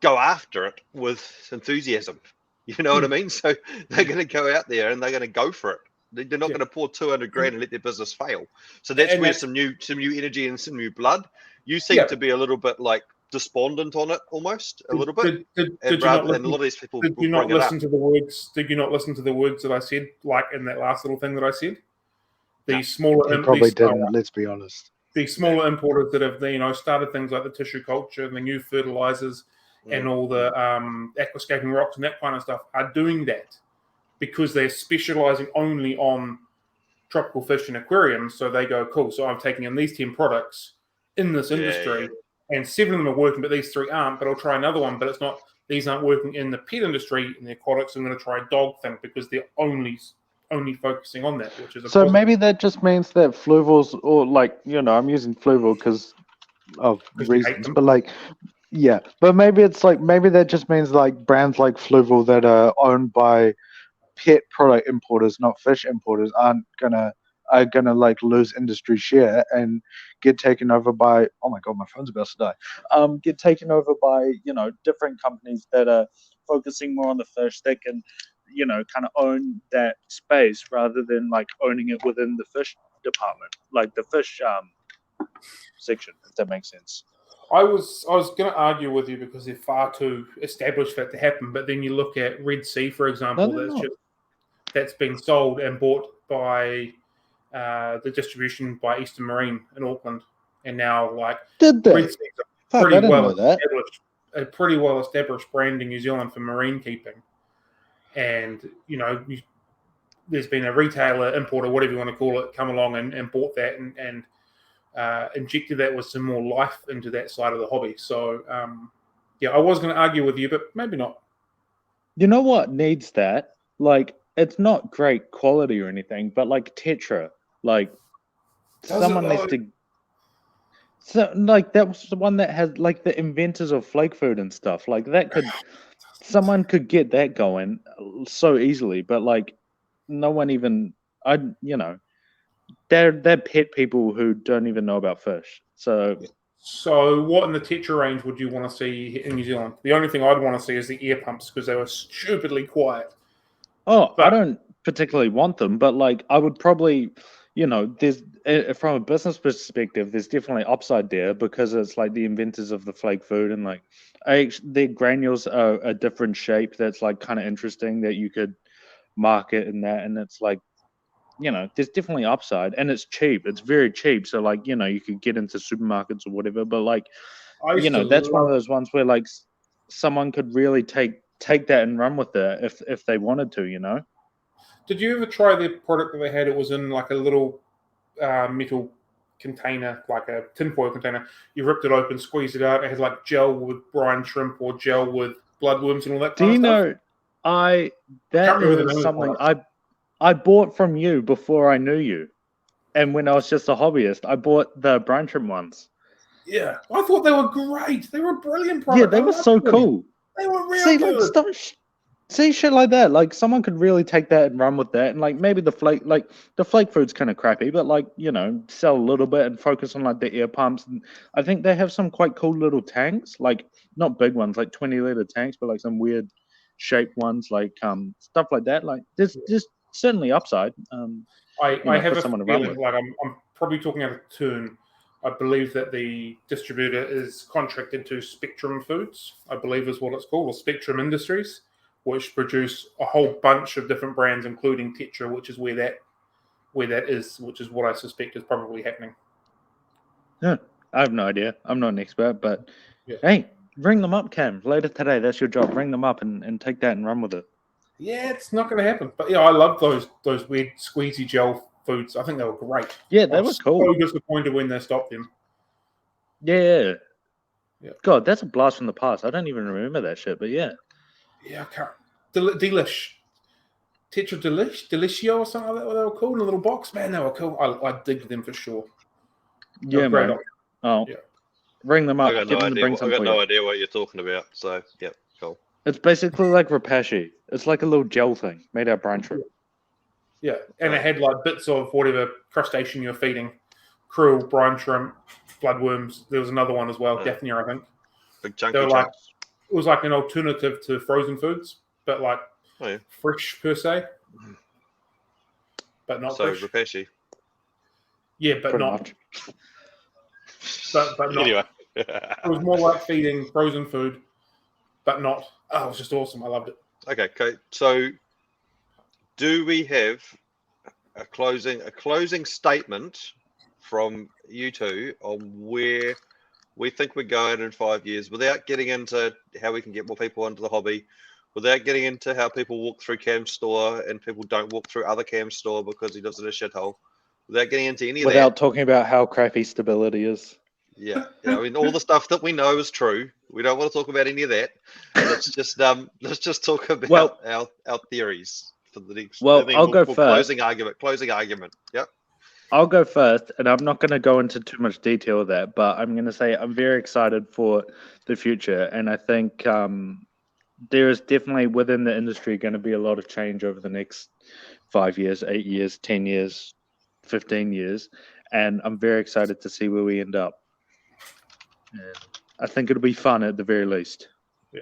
go after it with enthusiasm. You know what I mean? So they're going to go out there and they're going to go for it. They're not going to pour 200 grand and let their business fail. So that's where some new energy and some new blood. You seem to be a little bit like despondent on it, almost a little bit. Did you not listen, and a lot of these people did you will not bring listen to the words? Did you not listen to the words that I said, like in that last little thing that I said? The smaller, He probably didn't. Let's be honest. The smaller importers that have started things like the tissue culture and the new fertilizers and all the aquascaping rocks and that kind of stuff are doing that because they're specializing only on tropical fish and aquariums. So they go, cool. So I'm taking in these 10 products in this industry, and 7 of them are working, but these 3 aren't. But I'll try another one, but it's not. These aren't working in the pet industry in the aquatics. I'm going to try a dog thing because they're only focusing on that, which is a positive. Maybe that just means that fluvels, or I'm using fluval because of reasons, but but maybe it's maybe that just means brands like Fluval that are owned by pet product importers, not fish importers, are gonna lose industry share and get taken over by, oh my god, my phone's about to die. Get taken over by different companies that are focusing more on the fish that can kind of own that space rather than owning it within the fish department, like the fish section, if that makes sense. I was going to argue with you because they're far too established for it to happen. But then you look at Red Sea, for example, that's been sold and bought by the distribution by Eastern Marine in Auckland, and now did they? Red Sea's a pretty well established brand in New Zealand for marine keeping, and there's been a retailer, importer, whatever you want to call it, come along and bought that and injected that with some more life into that side of the hobby. So, I was going to argue with you, but maybe not. You know what needs that? It's not great quality or anything, but Tetra, someone needs to. So, that was the one that has the inventors of flake food and stuff. That could, someone could get that going so easily, but no one even, they're pet people who don't even know about fish. So what in the Tetra range would you want to see in New Zealand? The only thing I'd want to see is the ear pumps because they were stupidly quiet. I don't particularly want them, but I would probably, there's from a business perspective, there's definitely upside there because it's the inventors of the flake food and their granules are a different shape that's kind of interesting that you could market in that, and it's there's definitely upside, and it's cheap. It's very cheap. So you could get into supermarkets or whatever, but that's one of those ones where someone could really take that and run with it if they wanted to, Did you ever try the product that they had? It was in a little metal container, like a tinfoil container. You ripped it open, squeezed it out. It had gel with brine shrimp or gel with bloodworms and all that kind of stuff. That is something I bought from you before I knew you. And when I was just a hobbyist, I bought the brine shrimp ones. Yeah. I thought they were great. They were a brilliant product. Yeah, they were so cool. They were really good. See shit like that. Someone could really take that and run with that. And maybe the flake food's kind of crappy, but sell a little bit and focus on the ear pumps. And I think they have some quite cool little tanks, not big ones, 20-liter tanks, but some weird shaped ones, stuff like that. There's certainly upside. I have a feeling I'm probably talking out of turn. I believe that the distributor is contracted to Spectrum Foods, I believe is what it's called, or Spectrum Industries, which produce a whole bunch of different brands, including Tetra, which is where that is, which is what I suspect is probably happening. Yeah, I have no idea. I'm not an expert, but hey, ring them up, Cam. Later today, that's your job. Ring them up and take that and run with it. Yeah, it's not going to happen. But I love those weird squeezy gel foods. I think they were great. Yeah, they were cool. So disappointed when they stopped them. Yeah. God, that's a blast from the past. I don't even remember that shit, but yeah. Yeah, I can't. Delish. Tetra Delitio or something like that. They were cool in a little box. Man, they were cool. I dig them for sure. Yeah, man. Oh, yeah. Ring them up. I got no idea what you're talking about. So, yeah, cool. It's basically like Rapashi. It's like a little gel thing made out of brine shrimp. Yeah, and it had bits of whatever crustacean you're feeding. Krill, brine shrimp, bloodworms. There was another one as well, Daphnia, I think. Big chunky chunks. It was like an alternative to frozen foods, but Oh, yeah. fresh per se, but not So fresh. Rapashi. Yeah, but Pretty not. much. But not. Anyway. It was more like feeding frozen food, but not. Oh, it was just awesome. I loved it. Okay. So, do we have a closing statement from you two on where we think we're going in 5 years, without getting into how we can get more people into the hobby, without getting into how people walk through Cam's store and people don't walk through other Cam's store because he lives in a shithole, without getting into any of that. Without talking about how crappy stability is. Yeah, I mean, all the stuff that we know is true. We don't want to talk about any of that. Let's just talk about our theories for the next. Well, and then I'll go first. Closing argument. Yep. I'll go first, and I'm not going to go into too much detail of that, but I'm going to say I'm very excited for the future, and I think there is definitely within the industry going to be a lot of change over the next 5 years, 8 years, 10 years, 15 years, and I'm very excited to see where we end up. And I think it'll be fun at the very least. Yeah,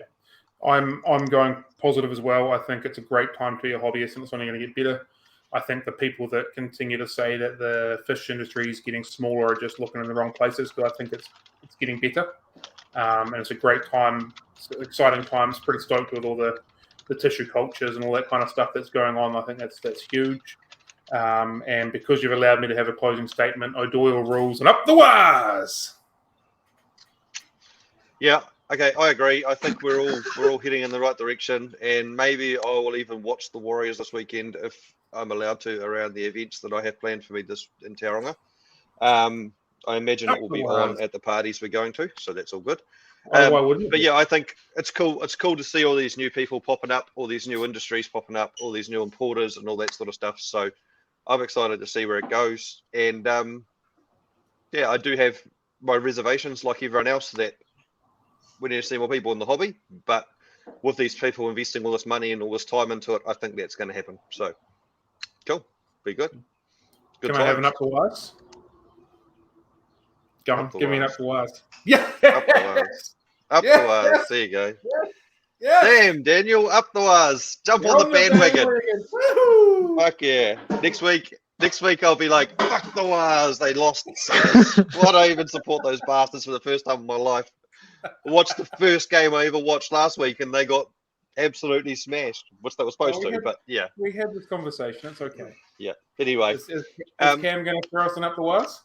I'm going positive as well. I think it's a great time to be a hobbyist, and it's only going to get better. I think the people that continue to say that the fish industry is getting smaller are just looking in the wrong places, but I think it's getting better. And it's a great time. It's an exciting time. It's pretty stoked with all the tissue cultures and all that kind of stuff that's going on. I think that's huge. And because you've allowed me to have a closing statement, O'Doyle rules and up the wires. Yeah. Okay, I agree. I think we're all heading in the right direction, and maybe I will even watch the Warriors this weekend if I'm allowed to around the events that I have planned for me this in Tauranga. I imagine it will be on at the parties we're going to, so that's all good. Why wouldn't it? But yeah, I think it's cool. It's cool to see all these new people popping up, all these new industries popping up, all these new importers and all that sort of stuff. So I'm excited to see where it goes. And yeah, I do have my reservations, like everyone else, that we need to see more people in the hobby. But with these people investing all this money and all this time into it, I think that's going to happen. So cool, be good. Good Can times. I have an up the wires? Go on, give me an up the wires. Yeah, up the wires. Up the wires. There you go. Yeah. Damn, Daniel, up the wires. Jump on the bandwagon. Fuck yeah. Next week I'll be like, fuck the wires. They lost. Why do I even support those bastards for the first time in my life? I watched the first game I ever watched last week and they got absolutely smashed, which they were supposed to, but yeah. We had this conversation. It's okay. Yeah. Anyway. Is Cam going to throw us an up the wires?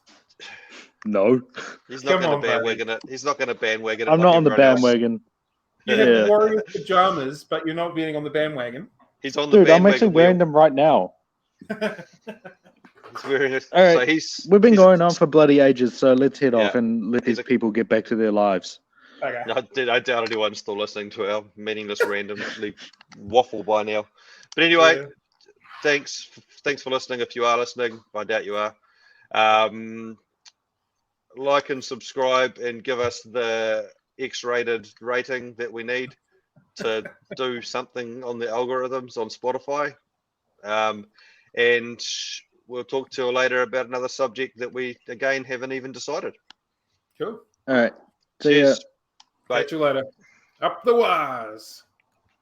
No. He's not going to bandwagon it. He's not going to bandwagon it. I'm not on the bandwagon. You have the Warriors pajamas, but you're not betting on the bandwagon. He's on the bandwagon. Dude, I'm actually wearing them right now. He's wearing it. All right. So we've been going on for bloody ages, so let's head off and let these people get back to their lives. Okay. I doubt anyone's still listening to our meaningless randomly waffle by now. But anyway, thanks for listening. If you are listening, I doubt you are. Like and subscribe and give us the X-rated rating that we need to do something on the algorithms on Spotify. And we'll talk to you later about another subject that we, again, haven't even decided. Cool. All right. Cheers. Catch you later. Up the wires.